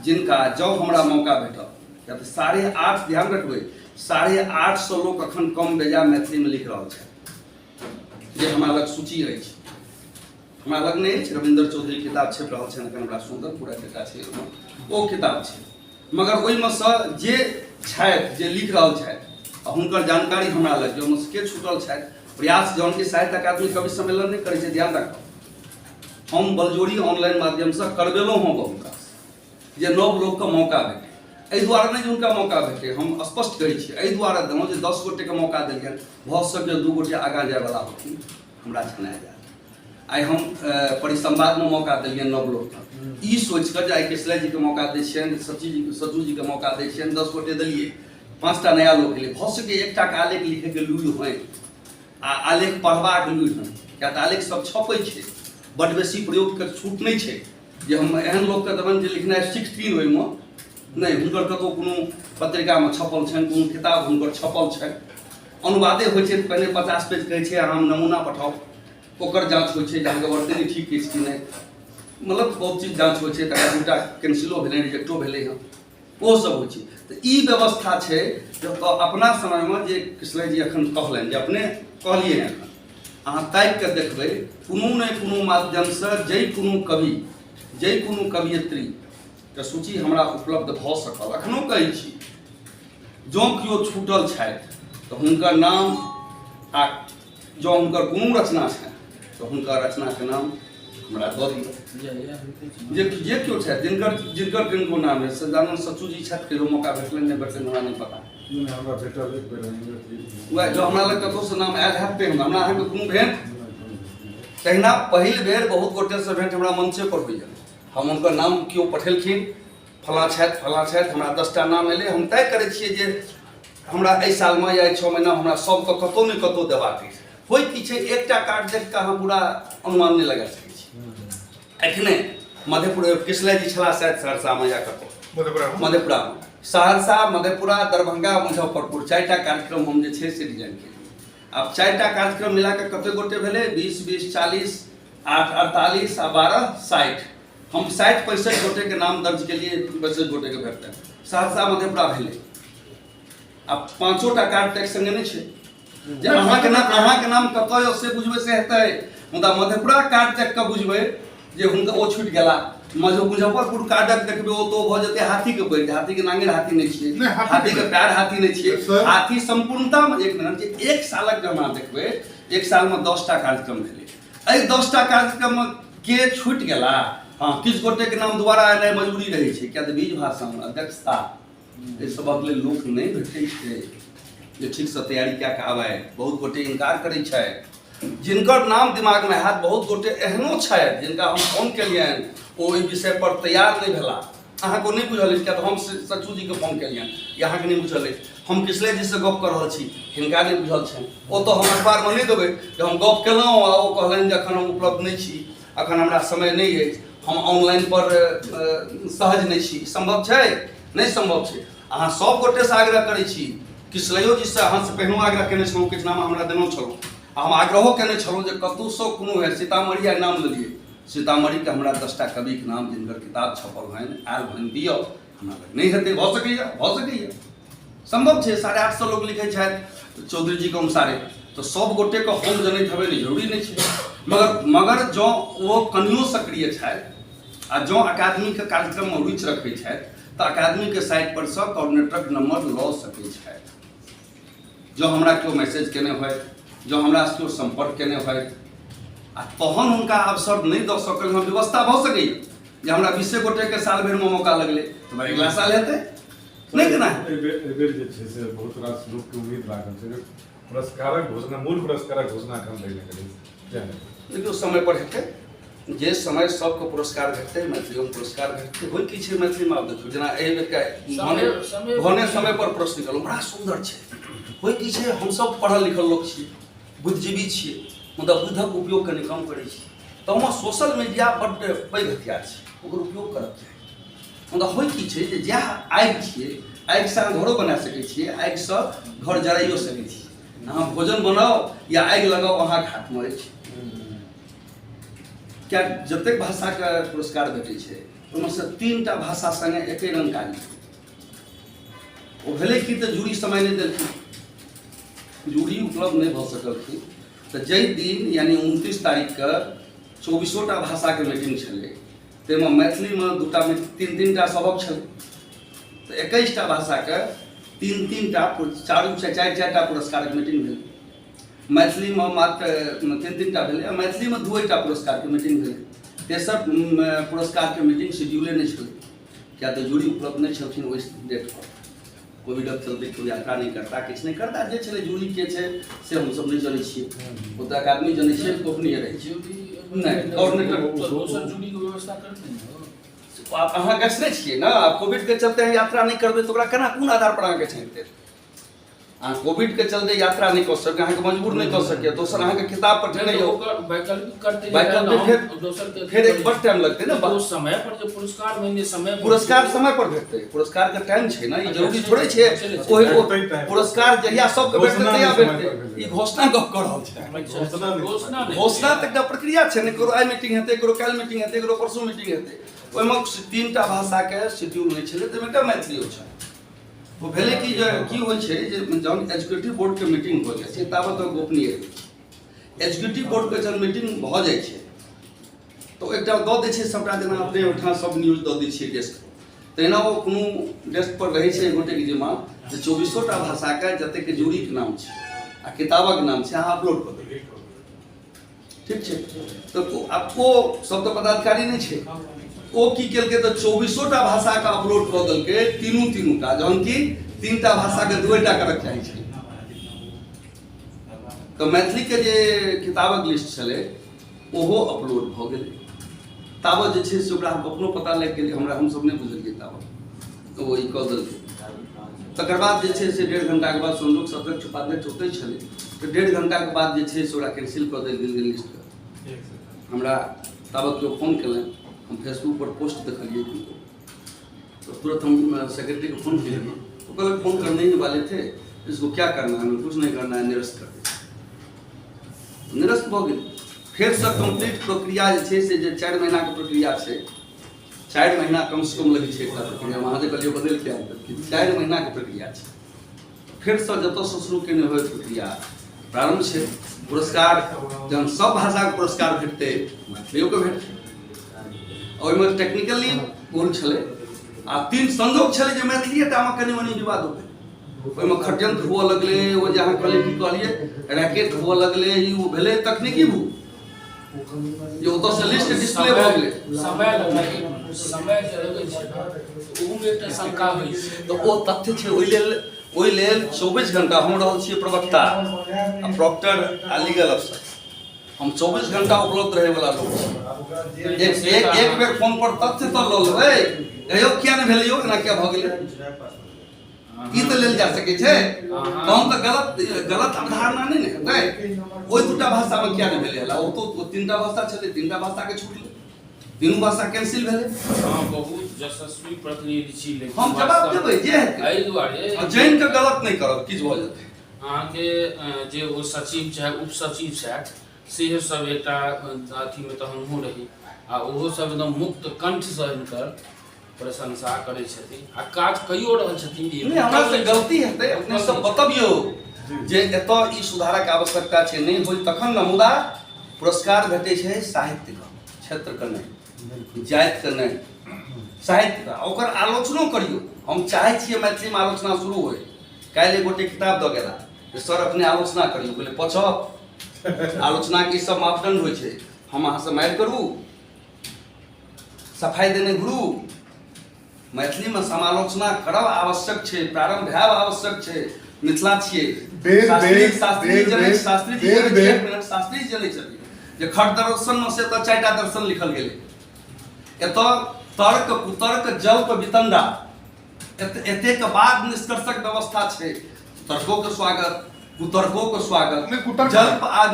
जिनका जँ हमरा मौका भेटत। या तो 8.5 ध्यान रखबै, 850 लोग अखन कम बेजा मैथिली में लिख रहल छथि जे हमरा लग सूची अछि। हमरा लग नहीं अछि, रविंद्र चौधरी किताब छपि रहल छनि एखन, बड़ा सुंदर पूरा डेटा छै ओहिमे, ओ किताब छै, मगर ओहिमे सँ जे छथि जे लिख रहल छथि हुनकर जानकारी हमरा लग जे ओहिमे के छूटल छथि। प्रयास जौन कि साहित्य अकादमी कवि सम्मेलन नहीं करै छै, ध्यान राखब, हम बलजोरी ऑनलाइन माध्यम से करबेलहुँ हँ बहुत काज जे नव लोकके मौका भेटै। एहि दुआरे नहीं जे हुनका मौका भेटै, हम स्पष्ट कहै छियै, एहि दुआरे देलहुँ जे 10 गोटेके मौका देलियनि, भऽ सकै 2 गोटे आगाँ जायवला होथिन, हमरा छनाए जाए। आइ हम परिसंवाद में मौका दिलियनि नव लोकके, ई सोचि कऽ जे आइ कृष्णा जीके मौका दै छियनि, सचू जीके मौका दै छियनि, 10 गोटे देलियै, 5टा नया लोक एलै, भऽ सकै 1टा आलेख लिखैके लूरि होइ आ आलेख पढ़बाक लूरि होइ, किया तऽ आलेख सब छपै छै, बड्ड बेसी प्रयोगके छूट नहीं छै जे हम एहन लोकके देबनि जे लिखनाइ सीखथिन ओहिमे नहीं, हुनकर कतौ कोनो पत्रिकामे छपल छनि, कोनो किताब हुनकर छपल छनि, अनुवादे होइ छै, पहिने 50 पेज कहै छै अहाँ नमूना पठाउ, ओकर जाँच होइ छै जे अहाँके वर्तनी ठीक अछि कि नहीं, मतलब बहुत चीज जाँच होइ छै, तकर 2टा कैंसिलो भेलै, रिजेक्टो भेलै हँ, ओ सब होइ छै। तऽ ई व्यवस्था छै जे अपना समयमे जे कृष्ण जी एखन कहलनि, जे अपने कहलियै एखन, अहाँ ताकि कऽ देखबै कोनो नहि कोनो माध्यमसँ जै कोनो कवि जै कोनो कवियत्री के सूची हमरा उपलब्ध भऽ सकल। एखनो कहै छी, जँ किओ छूटल छथि तऽ हुनकर नाम, आ जँ हुनकर कोनो रचना छनि तऽ हुनकर रचनाके नाम हमरा दऽ दिअ। जे केओ छथि जिनकर किनको नाम है, सदानंद सचू जी छथि, कहियो मौका भेटलनि नहि भेटलनि हमरा नहीं पता, वएह जो हमरा लग कतौ से नाम आयल हैत, हमरा अहाँके कोनो भेंट तहिना पहिल बेर बहुत गोटे से भेंट हमरा मंचे पर होइए। हम हुनकर नाम केओ पठेलखिन, फलाँ छथि, हमरा 10टा नाम एलै, हम तय करै छियै जे हमरा एहि सालमे या 6 महीना हमरा सबके कतौ नहि कतौ देबाक अछि। होइ की छै, 1टा कार्ड देख कऽ अहाँ पूरा अनुमान नहीं लगा सकै छी। एखने मधेपुरा कृष्णा जी छलाह शायद सहरसामे या कतौ मधेपुरामे, सहरसा, मधेपुरा, दरभंगा, मुजफ्फरपुर, 4टा कार्यक्रम हम जे छै से डिजाइन केलियै। आब 4टा कार्यक्रम मिला के कते गोटे भेलै, 20, 40, 8, 48 आ 12, 60, हम 60-65 गोटे के नाम दर्ज केलिए, 65 गोटे के भेटतै। सहरसा मधेपुरा भेलै, आब 5टा कार्ड टैक्स संगे नहीं छै, जे अहाँके नाम कतऽ से बुझबै से हेतै, मुदा मधेपुरा कार्ड तक के बुझबै जे हुनका ओ छूटि गेला। मुजफ्फरपुर कार्डक देखबै ओ तो भऽ जेतै हाथीके पैर, हाथीके नांगे हाथी नहीं छियै, हाथीके पैर हाथी नहीं छियै, हाथी संपूर्णतामे 1 मिनट जे 1 सालक जे अहाँ देखबै, 1 सालमे 10टा कार्यक्रम भेलै, एहि 10टा कार्यक्रम के छूटि गेला। हाँ, किछु गोटे के नाम दोबारा एनाइ मजबूरी रहै छै, किया तऽ बीज भाषण, अध्यक्षता एहि सबक लेल लोक नहीं भेटै छै जे ठीकसँ तैयारी कए कऽ आबै। बहुत गोटे इनकार करै छै, जिनकर नाम दिमाग में हैत, बहुत गोटे एहनो छथि जिनका हम फोन केलियनि, ओ एहि विषय पर तैयार नहीं भेला। अहाँके नहीं बुझल अछि, किया तऽ हम सचू जी के फोन केलियनि, अहाँके नहीं बुझल अछि, हम कृष्णा जी से गप कर रहल छी, हिनका नहीं बुझल छनि, ओ तो हम अखबार में नहीं देबै जे हम गप केलहुँ आ ओ कहलनि जे एखन हम उपलब्ध नहीं छी, एखन हमरा समय नहीं अछि, हम ऑनलाइन पर सहज नहीं छी, संभव छै नहीं संभव छै। अहाँ सब गोटे से आग्रह करै छी, कृष्णयो जी से अहाँ से पहिनो आग्रह केने छलहुँ, किछु नाम हमरा देने छलहुँ, हम आग्रहो केने छलहुँ जे कतहुसँ कोनो है, सीतामढ़ी आइ नाम लेलियै, सीतामढ़ीके हमरा 10टा कविके नाम जिनकर किताब छपल हनि, आयल हनि, दिअ, हमरा लग नहीं हेतै, भऽ सकैए, संभव छै। 850 लोग लिखै छथि चौधरी जी के अनुसारे, तो सब गोटे के हम जनैत हेबै नहीं जरूरी नहीं छै, मगर जँ ओ कनियो सक्रिय छथि आ जँ अकादमी के कार्यक्रम में रुचि रखै छथि तऽ अकादमी के साइट पर से कोऑर्डिनेटरक नंबर लऽ सकै छथि। जँ हमरा केओ मैसेज केने होय, जँ हमरा केओ संपर्क केने होय, आ तहन हुनका अवसर नहीं दऽ सकल हँ व्यवस्था भऽ सकैए जे हमरा 20 गोटेके साल भरिमे मौका लगलै तऽ अगिला साल हेतै नहीं केना एबेर जे छै से बहुत रास लोकके उम्मीद लागल छै जे पुरस्कारक घोषणा मूल पुरस्कारक घोषणा कम दैले करै देखियौ समय पर हेतै जे समय सबके पुरस्कार भेटतै मैथिलियों पुरस्कार भेटतै होइ की छै मैथिलीमे आब देखियौ जेना एहि बेरके भने समय पर प्रश्न निकलल बड़ा सुन्दर छै होइ की छै हमसब पढ़ल लिखल लोक छियै बुद्धिजीवी छियै मुदा बुद्धक उपयोग कनि कम करै छी तऽ ओहिमे सोशल मीडिया बड्ड पैघ हथियार छै ओकर उपयोग करब चाही मुदा होइ की छै जे जएह आगि छियै आगिसँ अहाँ घरो बना सकै छियै आगिसँ घर जराइयो सकै छी अहाँ भोजन बनाओ या आगि लगाओ अहाँके हाथमे अछि क्या जतेक भाषाके पुरस्कार भेटै छै ओहिमे से 3टा भाषा संगे एके रंग काज ओ भेलै कि तऽ जूरी समय नहीं देलखिन जूरी उपलब्ध नहीं भऽ सकलखिन तऽ जाहि दिन यानी 29 तारीखके 24टा भाषाके मीटिंग छलै ताहिमे मैथिलीमे 2टा 3-3टा सबक छलै तऽ 21टा भाषाके 3-3टा 4-4टा पुरस्कारक मीटिंग भेलै मैथिली में मात्र 3-3टा भेलै मैथिलीमे 2टा पुरस्कार के मीटिंग भेलै तेसर पुरस्कार के मीटिंग शेड्यूले नहीं छलै क्या तो जूरी उपलब्ध नहीं छलखिन ओहि डेट पर कोविडक चलते कोई यात्रा नहीं करता किछु नहीं करता जे छलै जूरी के छै से हमसब नहीं जानै छियै ओतऽ आदमी जानै छियै गोपनीय रहै छै नहीं कोऑर्डिनेटर दोसर जूरी के व्यवस्था करते हैं आप अहाँ गछने छियै ना आप कोविड के चलते यात्रा नहीं करबै तऽ ओकरा केना कोन आधार पर अहाँ गछेतै अहाँ कोविड के चलते यात्रा नहीं कर सके अहाँ मजबूर नहीं कर सके दोसर अहाँ के किताब पर ठेने हो वैकल्पिक करते वैकल्पिक दोसर के फिर एक बड़ टाइम लगते ना उस समय पर जो पुरस्कार महीने समय पुरस्कार समय पर भेटतै पुरस्कार के टाइम छै ना ई जरूरी थोड़े छै ओहि पुरस्कार जहिया सबके भेटतै तहिया भेटतै ई घोषणा गप कर रहल छै घोषणा तऽ एकटा प्रक्रिया छै ने ककरो आइ मीटिंग हेतै ककरो काल्हि मीटिंग हेतै ककरो परसू मीटिंग हेतै ओहिमे 3टा भाषाके शेड्यूल नहीं छलै तऽ एकटा मैथिलियो छै वो भेले की होइ छै जे जहन एग्जीक्यूटिव बोर्ड के मीटिंग हो जाइ छै ताबत गोपनीय एग्जीक्यूटिव बोर्ड के जब मीटिंग भऽ जाइ छै तो एकटा दऽ दै छै सबटा जेना अपने ओहिठाम सब न्यूज दऽ दै छियै डेस्क तहिना ओ कोनो डेस्क पर रहै छै गोटे के जिम्मा जे 24टा भाषाके जतेक जूरीके नाम छै आ किताबक नाम छै अहाँ अपलोड कऽ देबै ठीक छै तऽ आब ओ सब तऽ पदाधिकारी नहीं छै ओ की केलकै तऽ 24टा भाषा के अपलोड कऽ देलकै तीनूटा जहन कि 3टा भाषा के 2टा करक चाही छै तऽ मैथिली के जे किताबक लिस्ट छलै ओहो अपलोड भऽ गेलै ताबत जे छै से ओकरा अपनो पता लागि गेलै हमरा हमसब नहि बुझलियै ताबत ओ ई कऽ देलकै तकर बाद जे छै से 1.5 घंटा के बाद संजोग सदस्य उपाध्यक्ष ओतै छलै तऽ 1.5 घंटा के बाद जे छै से ओकरा कैंसिल कऽ देल गेल लिस्ट हमरा ताबत केओ फोन केलनि हम फेसबुक पर पोस्ट देखलिए तो तुरंत हम सेक्रेटरी को फोन किए वो कल फोन करने ही वाले थे इसको क्या करना है हमें कुछ नहीं करना है निरस्त कर दे निरस्त हो गए फिर से कंप्लीट प्रक्रिया से 4 महीना के प्रक्रिया है 4 महीना कम से कम लगे छै प्रक्रिया वहाँ जे कहलिए बदल के 4 महीना के प्रक्रिया है फिर से जत से शुरू केने हो प्रक्रिया प्रारंभ है पुरस्कार जहन सब भाषा के पुरस्कार भेटते मैथिलियों के भेटते ओहिमे टेक्निकली बोल छलै आ 3 संजोग छलै जे मैथिलीटामे कनि मनि विवाद होलै ओहिमे खडयंत्र हुअ लगलै ओ जे अहाँ कहलिए की कहलिए रैकेट हुअ लगलै ई ओ भेलै तकनीकी भू जे ओतऽ से लिस्ट डिस्प्ले भऽ गेलै समय जे लगै छै ओहूमे एकटा शंका होइ छै तऽ ओ तथ्य छै ओहि लेल 24 घंटा हम रहल छियै प्रवक्ता आ प्रॉक्टर आ लीगल अफसर हम 24 घंटा उपलब्ध रहे वाला लोग छी एक बेर फोन पर तथ्य तो ल लेबै कहियो किया नहीं भेलै एना क्या भऽ गेलै ई तऽ लेल जा सकै छै हम तऽ गलत अवधारणा नहीं ने हेतै ओहि 2टा भाषा में किया नहीं भेलै हला ओ तो 3टा भाषा छलै 3टा भाषा के छूटलै 3 भाषा कैंसिल भेलै हां बहुत यशस्वी प्रतिनिधि छी लेकिन हम जवाब देबै जे एहि दुआरे जैन के गलत नहीं करब किछ भऽ जेतै अहाँ के जे ओ सचिव चाहे उप सचिव छथि से सब एकटा अथी में तऽ हमहूँ रही आ ओहो सब एकदम मुक्त कंठ से हिनकर प्रशंसा करै छथिन आ काज कइयो रहल छथिन नहीं हमरा से गलती हेतै अपने सब बतबियौ जे एतऽ ई सुधारक आवश्यकता छै नहीं होय तखन न मुदा पुरस्कार भेटै छै साहित्य के क्षेत्र के नहीं जाति के नहीं साहित्य का ओकर आलोचनो करियो हम चाहे छियै मैथिली में आलोचना शुरू होय काल्हि गोटे किताब दऽ गेला सर अपने आलोचना करियो बोले पछो आलोचना के सब मापदंड होइ छै हम अहाँ से मारि करू, सफाई देने घुरू। मैथिली में समालोचना करब आवश्यक छै, प्रारंभ भैब आवश्यक छै। मिथिला छियै, शास्त्री जनै छथिन जे खट दर्शन में से तो 4टा दर्शन लिखल गेलै। एतऽ तर्क कुतर्क जल्प वितंडा एतेक बाद निष्कर्षक व्यवस्था छै। तर्कों के स्वागत, कुतर्कों के स्वागत, जल्प आ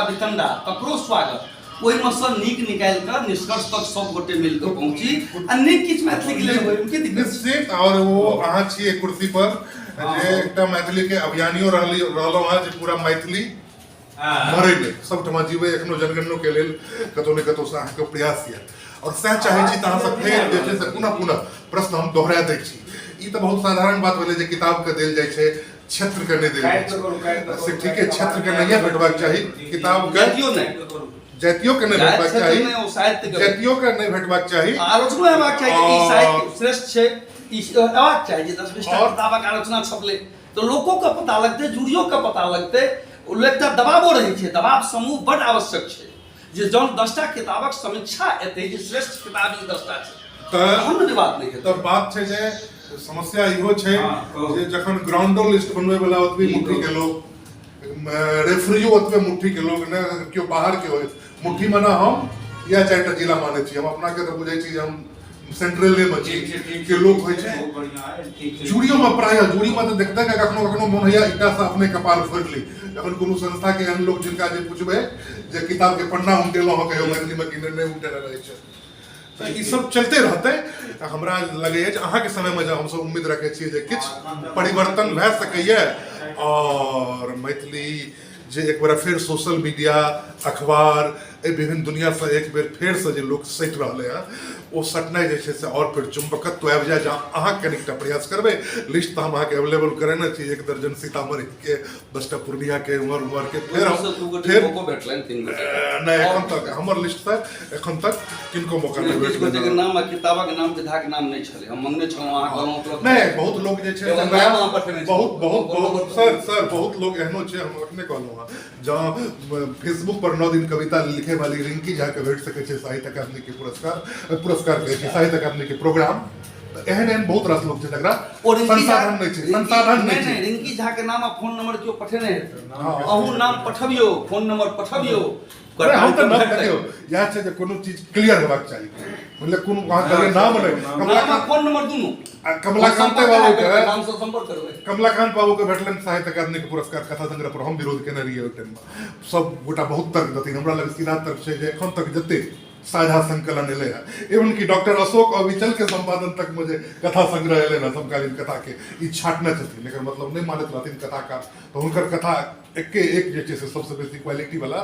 वितंडा ककरो स्वागत, ओहिमे सँ नीक निकालि कऽ निष्कर्ष तक सब गोटे मिल कऽ पहुँची आ नीक किछु मैथिली के लेल होय। निश्चित। और वो अहाँ छियै कुर्सी पर जे एकटा मैथिली के अभियानियो रहलहुँ हँ जे पूरा मैथिली मरै नहि, सबठमा जीवै एखनो जनगणनो के लेल कतौ ने कतौ से अहाँके प्रयास यऽ। और सएह चाहै छी तऽ अहाँसँ फेर जे छै से पुनः प्रश्न हम दोहरा दै छी। ई तऽ बहुत साधारण बात भेलै जे किताब के देल जाइ छै, क्षेत्र के नहि देल जाइ छै। से ठीक है, क्षेत्र के नहिए भेटबाक चाही, किताब के जातियों के नहीं भेटबाक चाही, जातियों के नहीं भेटबाक चाही, आलोचना हेबाक चाही कि साहित्य श्रेष्ठ छै, ई हेबाक चाही जे 10-20 टा किताबक आलोचना छपले तो लोगों का पता लगते, जूरियों का पता लगते। एकटा दबावो रहै छै, दबाव समूह बड आवश्यक छै जे जौन 10टा किताबक समीक्षा एतै जे श्रेष्ठ किताब ई 10टा छै तहन विवाद नहि हेतै। तऽ बात छै जे समस्या इहो छै जे जखन ग्राउंडो लिस्ट बनबै वाला ओतबे मुट्ठी के लोग, रेफरियो ओतबे मुट्ठी के लोग ने केओ बाहर के होय मुट्ठी में ना हम या 4टा जिला मानै छी, हम अपना के तो बुझै छी जे हम सेंट्रले में छी के लोग होय छै। जूरियो में प्राय जूरी में तो देखते कि कखनो कखनो मोन होइया ईटा से अपने कपाल फोड़ ली जखन कोनो संस्था के एहन लोग जिनका जे पूछबे जे किताब के पन्ना हम देलहुँ हँ कहियो मैथिली में कि नहीं उठे रहै छै। तऽ ई सब चलते रहतै। हमरा लगैए जे अहाँके समय में हम सब उम्मीद रखै छियै जे किछु परिवर्तन भए सकैए और मैथिली जे एक बार फिर सोशल मीडिया अखबार विभिन्न दुनिया से एक बेर फिर से जो लोग सटि रहे हैं वो सटनाइ जे छै से और फिर चुंबकत्व आबि जाए। जहाँ अहाँ कनिकटा प्रयास करबै, लिस्ट तो हम अहाँके अवेलेबल करेने छी, 1 दर्जन सीतामढ़ी के, 10टा पूर्णिया के, उमर के, फिर नहीं एखन तक हमर लिस्ट से एखन तक किनको मौका नहीं भेटलै। नाम किताबक नाम विधाक नाम नहीं छलै, हम मंगने छलहुँ अहाँ कहलहुँ उपलब्ध नहीं। बहुत लोग जे छै बहुत सर बहुत लोग एहनो छै, हम अखने कहलहुँ हँ जहाँ फेसबुक पर 9 दिन कविता लिखे वाली रिंकी झा के भेट सकै छै साहित्य अकादमी के पुरस्कार कहै छै साहित्य अकादमी के प्रोग्राम। एहन बहुत रास लोग छै जकरा संसाधन नहीं छै। रिंकी झा के नाम आ फोन नंबर केओ पठेने हेतै, अहूँ नाम पठबियौ, फोन नंबर पठबियौ। हम तऽ नाम देखियौ इएह छै जे कोनो चीज क्लियर हेबाक चाही, मतलब कोनो अहाँके नाम नहीं, फोन नंबर दुनू कमलाकांत बाबू के नाम से संपर्क करबै। कमलाकांत बाबू के भेटलन साहित्य अकादमी के पुरस्कार कथा संग्रह पर, हम विरोध केने रहियै ओहि टाइम में। सब गोटा बहुत तर्क देथिन, हमरा लग सीधा तर्क छै जे एखन तक जते साझा संकलन एलै है, एवं कि डॉक्टर अशोक अविचल के संपादन तक में कथा संग्रह एलै ना समकालीन कथा के ई छाटने छथिन, एकर मतलब नहीं मानैत रहथिन कथाकार, तो हुनकर कथा एके एक जे छै से सबसे बेसी क्वालिटी वाला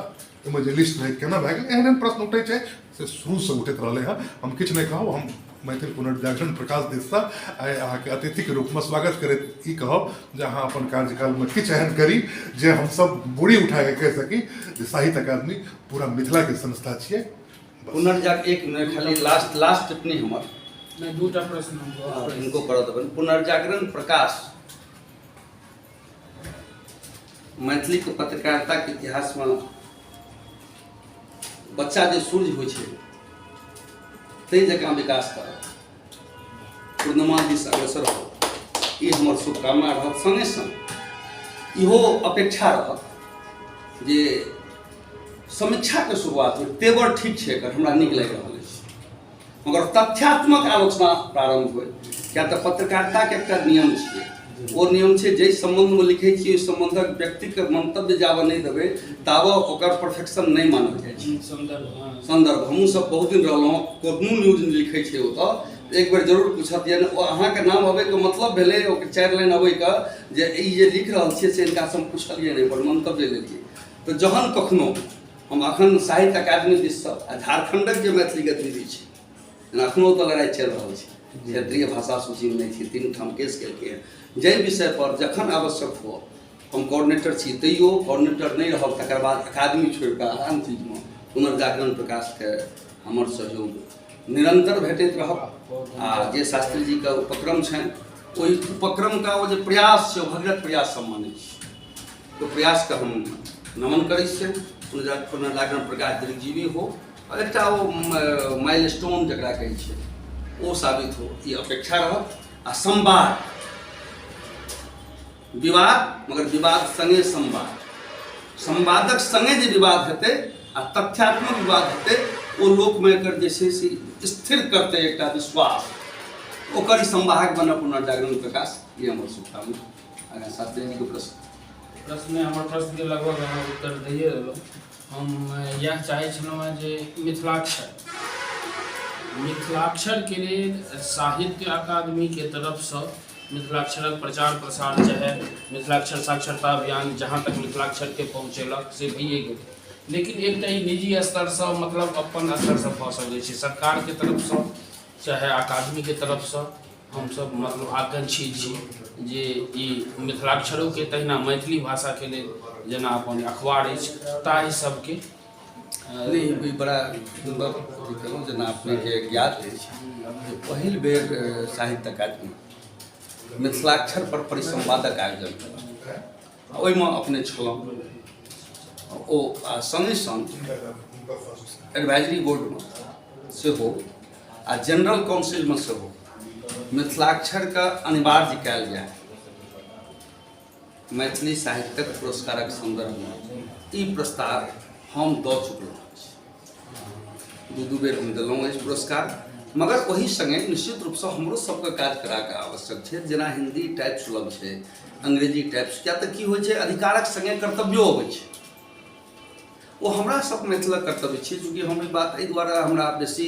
ओहिमे जे लिस्ट रहै केना भए गेल। एहन प्रश्न उठै छै से शुरू से उठैत रहलै हँ। हम किछु नहीं कहब, हम मैथिल पुनर्जागरण प्रकाश दिससँ आइ अहाँके अतिथिके रूपमे स्वागत करैत ई कहब जे अहाँ अपन कार्यकालमे किछु एहन करी जे हमसब बुरी उठाके कहि सकी जे साहित्य अकादमी पूरा मिथिलाके संस्था छियै। पुनर्जागरण एक मिनट खाली लास्ट टिप्पणी हमर नहीं, 2टा प्रश्न इनको कर देबनि। पुनर्जागरण प्रकाश मैथिली के पत्रकारिता के इतिहास में बच्चा जे सूर्य होइ छै ताहि जकाँ विकास करत, पूर्णिमा दिस अग्रसर हो, ई हमर शुभकामना रहत। संगे संग इहो अपेक्षा रहत जे समीक्षा के शुरुआत हो, तेवर ठीक छै एकर हमरा नीक लागि रहल अछि, मगर तथ्यात्मक आलोचना प्रारंभ होय, क्या तऽ पत्रकारिता के एकटा नियम छै। ओ नियम छै जे संबंध में लिखै छियै ओहि संबंधक व्यक्ति के मंतव्य जाबऽ नहीं देबै ताबऽ ओकर परफेक्शन नहीं मानल जाइ छै। संदर्भ हमहूँ सब बहुत दिन रहलहुँ, कोनो न्यूज लिखै छै ओतऽ एक बेर जरूर पूछत या ओ अहाँके नाम अबैके मतलब भेलै ओकर 4 लाइन अबैके जे ई जे लिख रहल छियै से हिनकासँ हम पुछलियै नहीं, पर मंतव्य लेलियै। तऽ जहन कखनो हम अखन साहित्य अकादमी दिससँ आ झारखंडक जे मैथिली गतिविधि छै, एखनो तऽ लड़ाई चलि रहल छै, क्षेत्रीय भाषा सूची में नहीं छै, 3 ठाम केस केलकै हैं, जाहि विषय पर जखन आवश्यक हो हम कोऑर्डिनेटर छी, तैयो कोऑर्डिनेटर नहीं रहब तकर बाद अकादमी छोड़ि कऽ आन चीजमे पुनर्जागरण प्रकाश के हमर सहयोग निरंतर भेटैत रहब। आ जे शास्त्री जी के उपक्रम छनि ओहि उपक्रम का वो जे प्रयास छै भगीरथ प्रयास सब मानै छी, तो प्रयास के हम नमन करै छियै। पुनर्जागरण प्रकाश दीर्घजीवी हो और एक माइलस्टोन जकरा कहै छै ओ साबित हो, ये अपेक्षा रहत। आ संवाद, विवाद मगर विवाद संगे संवाद, संवादक संगे जे विवाद हेतै आ तथ्यात्मक विवाद हेतै ओ लोकमे एकर जे छै से स्थिर करतै एकटा विश्वास, ओकर ई संवाहक बनय पुनर्जागरण प्रकाश। ये हमर शुभकामना। आगाँ साथ देने के प्रश्न हमर प्रश्न के लगभग अहाँ उत्तर दैए देलहुँ। हम यह चाहै छलहुँ हेँ जे मिथिलाक्षरके लेल साहित्य अकादमीके तरफसँ मिथिलाक्षरक प्रचार प्रसार चाहे मिथिलाक्षर साक्षरता अभियान जहाँ तक मिथिलाक्षरके पहुँचेलक से भइए गेल, लेकिन एकटा ई निजी स्तरसँ मतलब अपन स्तरसँ भऽ सकै छै। सरकारके तरफसँ चाहे अकादमीके तरफसँ हमसब मतलब आकांक्षी छी जे ई मिथिलाक्षरोके तहिना मैथिली भाषाके लेल जेना अपन अखबार अछि ताहि सबके नहीं बड़ा सुंदर कहूँ जेना अपनेके ज्ञात अछि पहिल बेर साहित्य अकादमी मिथिलाक्षर पर परिसंवादक आयोजन केलक, ओहिमे अपने छलहुँ। ओ संगे संग एडवाइजरी बोर्डमे सेहो आ जनरल काउंसिलमे सेहो मिथिलाक्षरके अनिवार्य कयल जाय मैथिली साहित्यक पुरस्कारक संदर्भमे ई प्रस्ताव हम दऽ चुकलहुँ छी। दू बेर हम देलहुँ अछि पुरस्कार, मगर वही संगे निश्चित रूपसँ हमरो सबके काज कराके आवश्यक छै। जेना हिंदी टाइप सुलभ छै, अंग्रेजी टाइप, किया तऽ की होइ छै अधिकारक संगे कर्तव्यो अबै छै। वो हमरा सब मिथिलक कर्तव्य छै। चूँकि हम ई बात एहि दुआरे हमरा बेसी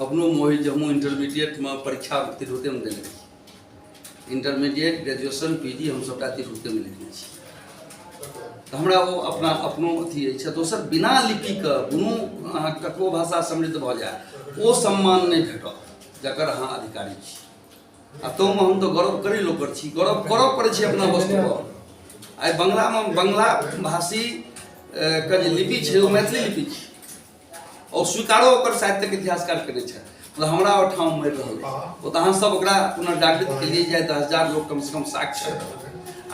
अपनो मोहित जे हमहूँ इंटरमीडिएटमे परीक्षा तिरहुतेमे देने रही। इंटरमीडिएट ग्रेजुएशन पीजी हम सबटा तिरहुतेमे लिखने छी। तऽ हमरा वो अपनो अथी अछि। दोसर बिना लिपिके कोनो अहाँ ककरो भाषा समृद्ध भऽ जाय ओ सम्मान नहि भेटत जकर अहाँ अधिकारी छी। आ तोमे हम तऽ गौरव करै लोकर छी, गौरव करऽ पड़ै छै अपना वस्तुपर। आइ बंगलामे बंगला भाषी के जे लिपि छै ओ मैथिली लिपि छै और स्वीकारो ओकर साहित्यक इतिहासकार करै छै। मतलब हमरा ओहिठाम मरि रहल अछि ओ तऽ अहाँ सब ओकरा पुनर्जागृत के लिए जाए 10,000 लोग कम से कम साक्षर।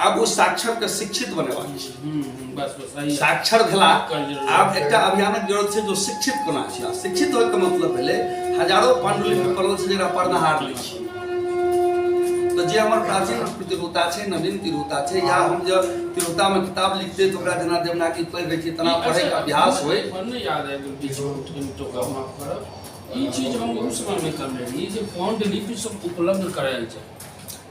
आब ओ साक्षरके शिक्षित बनेबाक छै। साक्षर भेला आब एकटा अभियानक जरूरत छै जो शिक्षित कोना छै। शिक्षित होइके मतलब भेलै हजारों पांडुलिपि पढ़ल छै जकरा पढ़नहार लै छै। तो जे हमर प्राचीन तिरहुता छै, नवीन तिरहुता छै, या हम जो तिरहुता में किताब लिखते तो ओकरा जेना देवनागरी पढ़ि रही तना पढ़े के अभ्यास होय। नहीं याद है बीच ई चीज हम उस समय में करने रही जे पांडुलिपि सब उपलब्ध करायल जाय।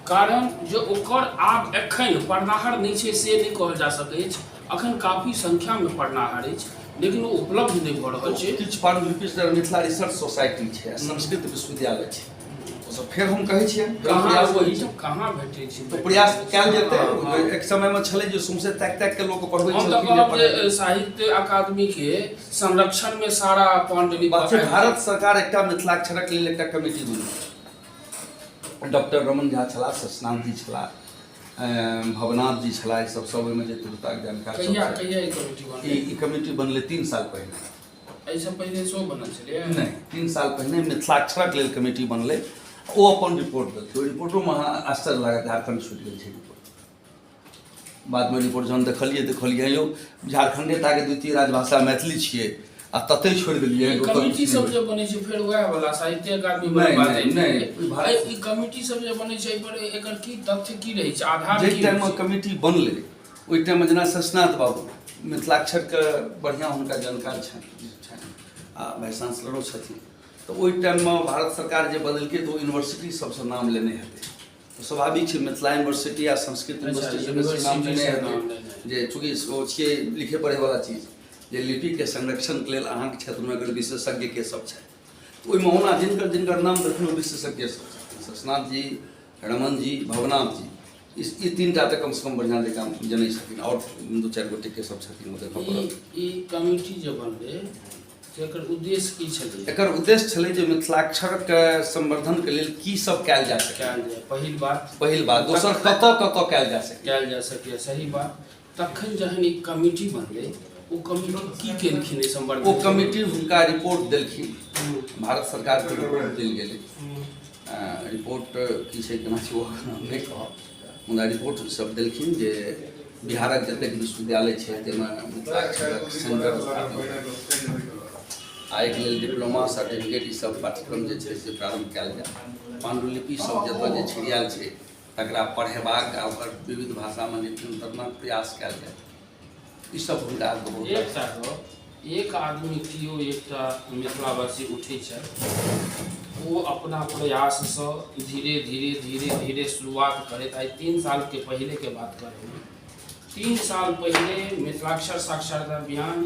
कारण जो ओकर आब एखन पढ़नाहार नहीं छै से नहीं कहल जा सकै अछि। अखन काफी संख्या में पढ़नाहार अछि लेकिन वो उपलब्ध नहीं भऽ रहल छै। किछु पांडुलिपि मिथिला रिसर्च सोसाइटी छै, संस्कृत विश्वविद्यालय छै, फिर हम कहै छियै कहाँ भेटै छै तो प्रयास कयल जेतै। एक समय में छलै जे सुमसे ताकि के लोक पढ़बै छलखिन। साहित्य अकादमी के संरक्षण में सारा पांडुलिपि भारत सरकार एकटा मिथिलाक्षरक लेल एकटा कमिटी बनेलक। डॉक्टर रमन झा छलाह, ससनाथ जी छलाह, भवनाथ जी छलाह, ई सब ओहिमे जे तिरहुताक जानकार ई कमिटी बनलै 3 साल पहिने। एहिसँ पहिने सेहो बनल छलै नहीं 3 साल पहिने मिथिलाक्षरक लेल कमिटी बनलै। वो अपन रिपोर्ट देलकै। ओहि रिपोर्टोमे अहाँ आश्चर्य लागत झारखंड छूटि गेल छै रिपोर्ट। बादमे रिपोर्ट जहन देखलियै यौ झारखंडेटाके द्वितीय राजभाषा मैथिली छियै आ तते छोड़ि देलियै। कमिटी सब जे बनै छै फेर वएह वाला साहित्य अकादमी नहीं ई कमिटी सब जे बनै छै पर एकर की तथ्य की रहै छै, आधार जे टाइम में कमिटी बनलै ओहि टाइम में जेना ससनाथ बाबू मिथिलाक्षरके बढ़िआँ हुनका जानकार छनि आ वाइस चांसलरो छथिन। तो ओहि टाइम में भारत सरकार जे बदलकै तो यूनिवर्सिटी सबसे नाम लेने हेतै। तो स्वाभाविक छै मिथिला यूनिवर्सिटी आ संस्कृत यूनिवर्सिटी नाम लेने हेतै जे चूँकि ओ छियै लिखे पढ़ैवला चीज जे लिपिके संरक्षणके लेल अहाँके क्षेत्रमे अगर विशेषज्ञ के सब छै ओहिमे ओना जिनकर नाम देखलहुँ विशेषज्ञ सब छथिन। ससनाथ जी, रमन जी, भवनाथ जी, ई 3टा तऽ कम से कम बढ़िआँ जकाँ जनै छथिन और 2-4 गोटे के सब छथिन। ई कमिटी जे बनलै एकर उद्देश्य की छलै? एकर उद्देश्य छलै जे मिथिलाक्षरके संवर्धनके लेल की सब कयल जा सकै। पहिल बात दोसर कतऽ कयल जा सकै। सही बात। तखन जहन ई कमिटी बनलै ओ कमिटी की केलखिन संवर्धन? ओ कमिटी हुनका रिपोर्ट देलखिन, भारत सरकार के रिपोर्ट देल गेलै। रिपोर्ट की छै केना छै ओ नहि कहब, मुदा रिपोर्ट सब देलखिन जे बिहारक जतेक विश्वविद्यालय छै ताहिमे मिथिलाक्षरक सेंटर स्थापित आइके लेल डिप्लोमा सर्टिफिकेट ई सब पाठ्यक्रम जे छै से प्रारंभ कयल जाय। पांडुलिपि सब जतऽ जे छिड़ियाल छै तकरा पढ़ेबाक आ ओकर विविध भाषामे लिखनक प्रयास कयल जाय। ई सब हुनका बहुत एक आदमी किओ एकटा मिथिलावासी उठै छै, वो अपना प्रयाससँ धीरे धीरे धीरे धीरे शुरुआत करैत आइ 3 साल के पहले के बात करें, 3 साल पहले मिथिलाक्षर साक्षरता अभियान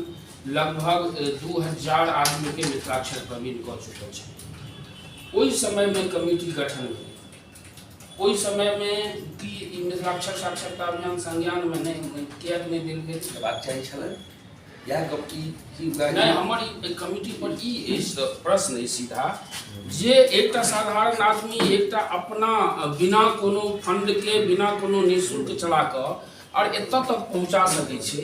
लगभग 2000 आदमी के मिथिलाक्षर प्रवीण कऽ चुकल छै। ओहि समय में कमिटी गठन भेल, ओहि समय में कि मिथिलाक्षर साक्षरता अभियान संज्ञान में नहीं किया नहीं देल गेल हेबाक चाही छलै। या नहीं हमारी कमिटी पर ई प्रश्न सीधा जे एकटा साधारण आदमी एकटा अपना बिना कोनो फंड के बिना कोनो निःशुल्क चला कऽ और एतऽ तक पहुँचा सकै छै।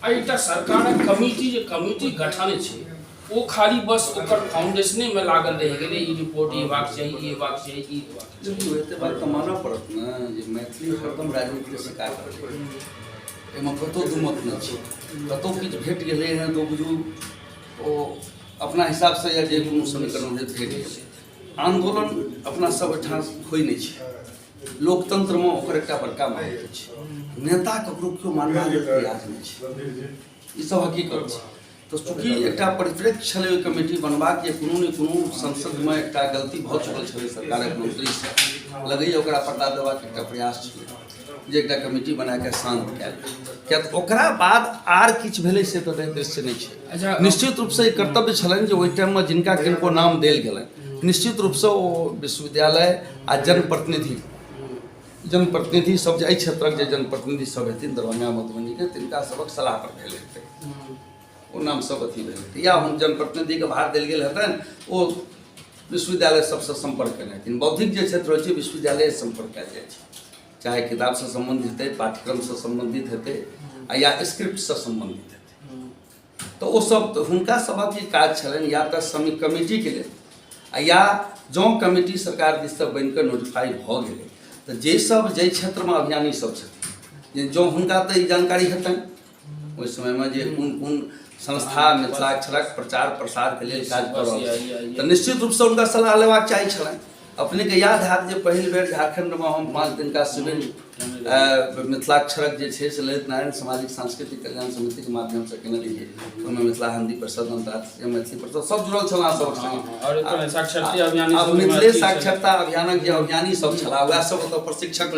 एकटा सरकारक कमिटी जे कमिटी गठन छै वो खाली बस ओकर फाउंडेशने में लागल रह गेलै, ई रिपोर्ट हेबाक चाही, ई हेबाक चाही, ई हेबाक चाही। एते बात तऽ मानऽ पड़त ने जे मैथिली हरदम राजनीतिक शिकार करतै, एहिमे कतहु दुमत नहि छै। कतहु किछु भेट गेलै हँ तऽ बुझू ओ अपना हिसाबसँ या जे कोनो समीकरण भेट गेलै। आंदोलन अपना सब ओहिठाम होइ नहि छै, लोकतंत्रमे ओकर एकटा बड़का महत्व छै। नेता ककरो केओ मानबाके प्रयास नहि छै, ई सब हकीकत छै। तो चूँकि एकटा परिप्रेक्ष्य छलै ओहि कमिटी बनबाक जे कोनो ने कोनो संसदमे एकटा गलती भऽ चुकल छलै सरकारक मंत्रीसँ, लगैए ओकरा पर्दा देबाक एकटा प्रयास छलै जे एकटा कमिटी बना कऽ शांत कयल। किया तऽ ओकरा बाद आर किछु भेलै से तऽ दृश्य नहीं छै। निश्चित रूपसँ ई कर्तव्य छलनि जे ओहि टाइममे जिनका किनको नाम देल गेलनि, निश्चित रूपसँ ओ विश्वविद्यालय आ जनप्रतिनिधि सब जे एहि क्षेत्रक जे जनप्रतिनिधि सब हेथिन दरभंगा मधुबनीके, तिनका सबक सलाह पर भेल हेतै, ओ नाम सब अथी भेल हेतै, या हम जनप्रतिनिधिके भार देल गेल हेतनि ओ विश्वविद्यालय सबसँ संपर्क केने हेथिन। बौद्धिक जे क्षेत्र होइ छै विश्वविद्यालय संपर्क कयल जाइ छै, चाहे किताबसँ संबंधित हेतै, पाठ्यक्रमसँ संबंधित हेतै या स्क्रिप्टसँ संबंधित हेतै। तऽ ओ सब तऽ हुनका सबक ई काज छलनि या तऽ कमिटीके लेल या जँ कमिटी सरकार दिससँ बनिकऽ नोटिफाई भऽ गेलै तऽ जे सब जाहि क्षेत्रमे अभियानी सब छथिन जँ हुनका तऽ ई जानकारी हेतनि ओहि समयमे जे कोन संस्था मिथिलाक्षरक प्रचार प्रसारके लेल काज कऽ रहल छै, तऽ निश्चित रूपसँ हुनका सलाह लेबाक चाही छलनि। अपनेके याद हैत जे पहिल बेर झारखंडमे हम 5 दिनका शिविर मिथिलाक्षरक जे छै से ललित नारायण सामाजिक सांस्कृतिक कल्याण समितिके माध्यमसँ केने रहियै। ओहिमे मिथिला हिंदी परिषद, अंतर्राष्ट्रीय मैथिली परिषद सब जुड़ल छलाह सब। मिथिले साक्षरता अभियानक जे अभियानी सब छलाह वएह सब ओतऽ प्रशिक्षक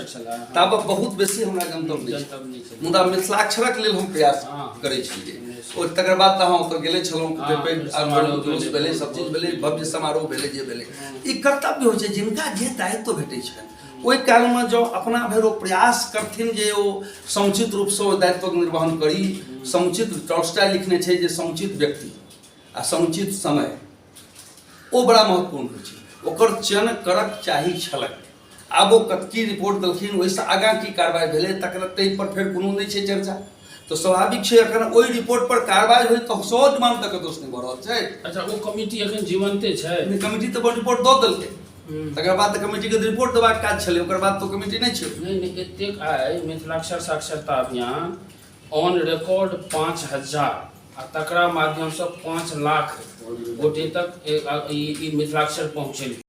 छलाह। ताबत बहुत बेसी हमरा गंतव्य नहि छै, मुदा मिथिलाक्षरक लेल हम प्रयास करै छलियै। और तकर बाद तऽ हम ओतऽ गेले छलहुँ, जुलूस भेलै, सब चीज भेलै, भव्य समारोह भेलै, जे भेलै। ई कर्तव्य होइ छै जिनका जे दायित्व भेटै छनि ओहि कालमे जँ अपना भरि ओ प्रयास करथिन जे ओ समुचित रूपसँ ओ दायित्वके निर्वहन करी। समुचित टॉल्स्टॉय लिखने छै जे समुचित व्यक्ति आ समुचित समय ओ बड़ा महत्वपूर्ण होइ छै, ओकर चयन करक चाही छलक। आब ओ की रिपोर्ट देलखिन, ओहिसँ आगाँ की कार्रवाई भेलै तकर ताहि पर फेर कोनो नहि छै चर्चा। तो स्वाभाविक छै अखन ओहि रिपोर्ट पर कार्रवाई होई तो सहज मान तक दोष नहीं भऽ रहल छै। अच्छा वो कमिटी अखन जीवंते छै? कमिटी तो रिपोर्ट दऽ देलकै, तकर बाद कमिटी के रिपोर्ट देबाक काज छलै, ओकर बाद तो कमिटी नहीं छै। नहीं एतेक आइ मिथिलाक्षर साक्षरता अभियान ऑन रिकॉर्ड 5000 आ तकरा माध्यमसँ 5 लाख गोटे तक ई मिथिलाक्षर पहुँचेल।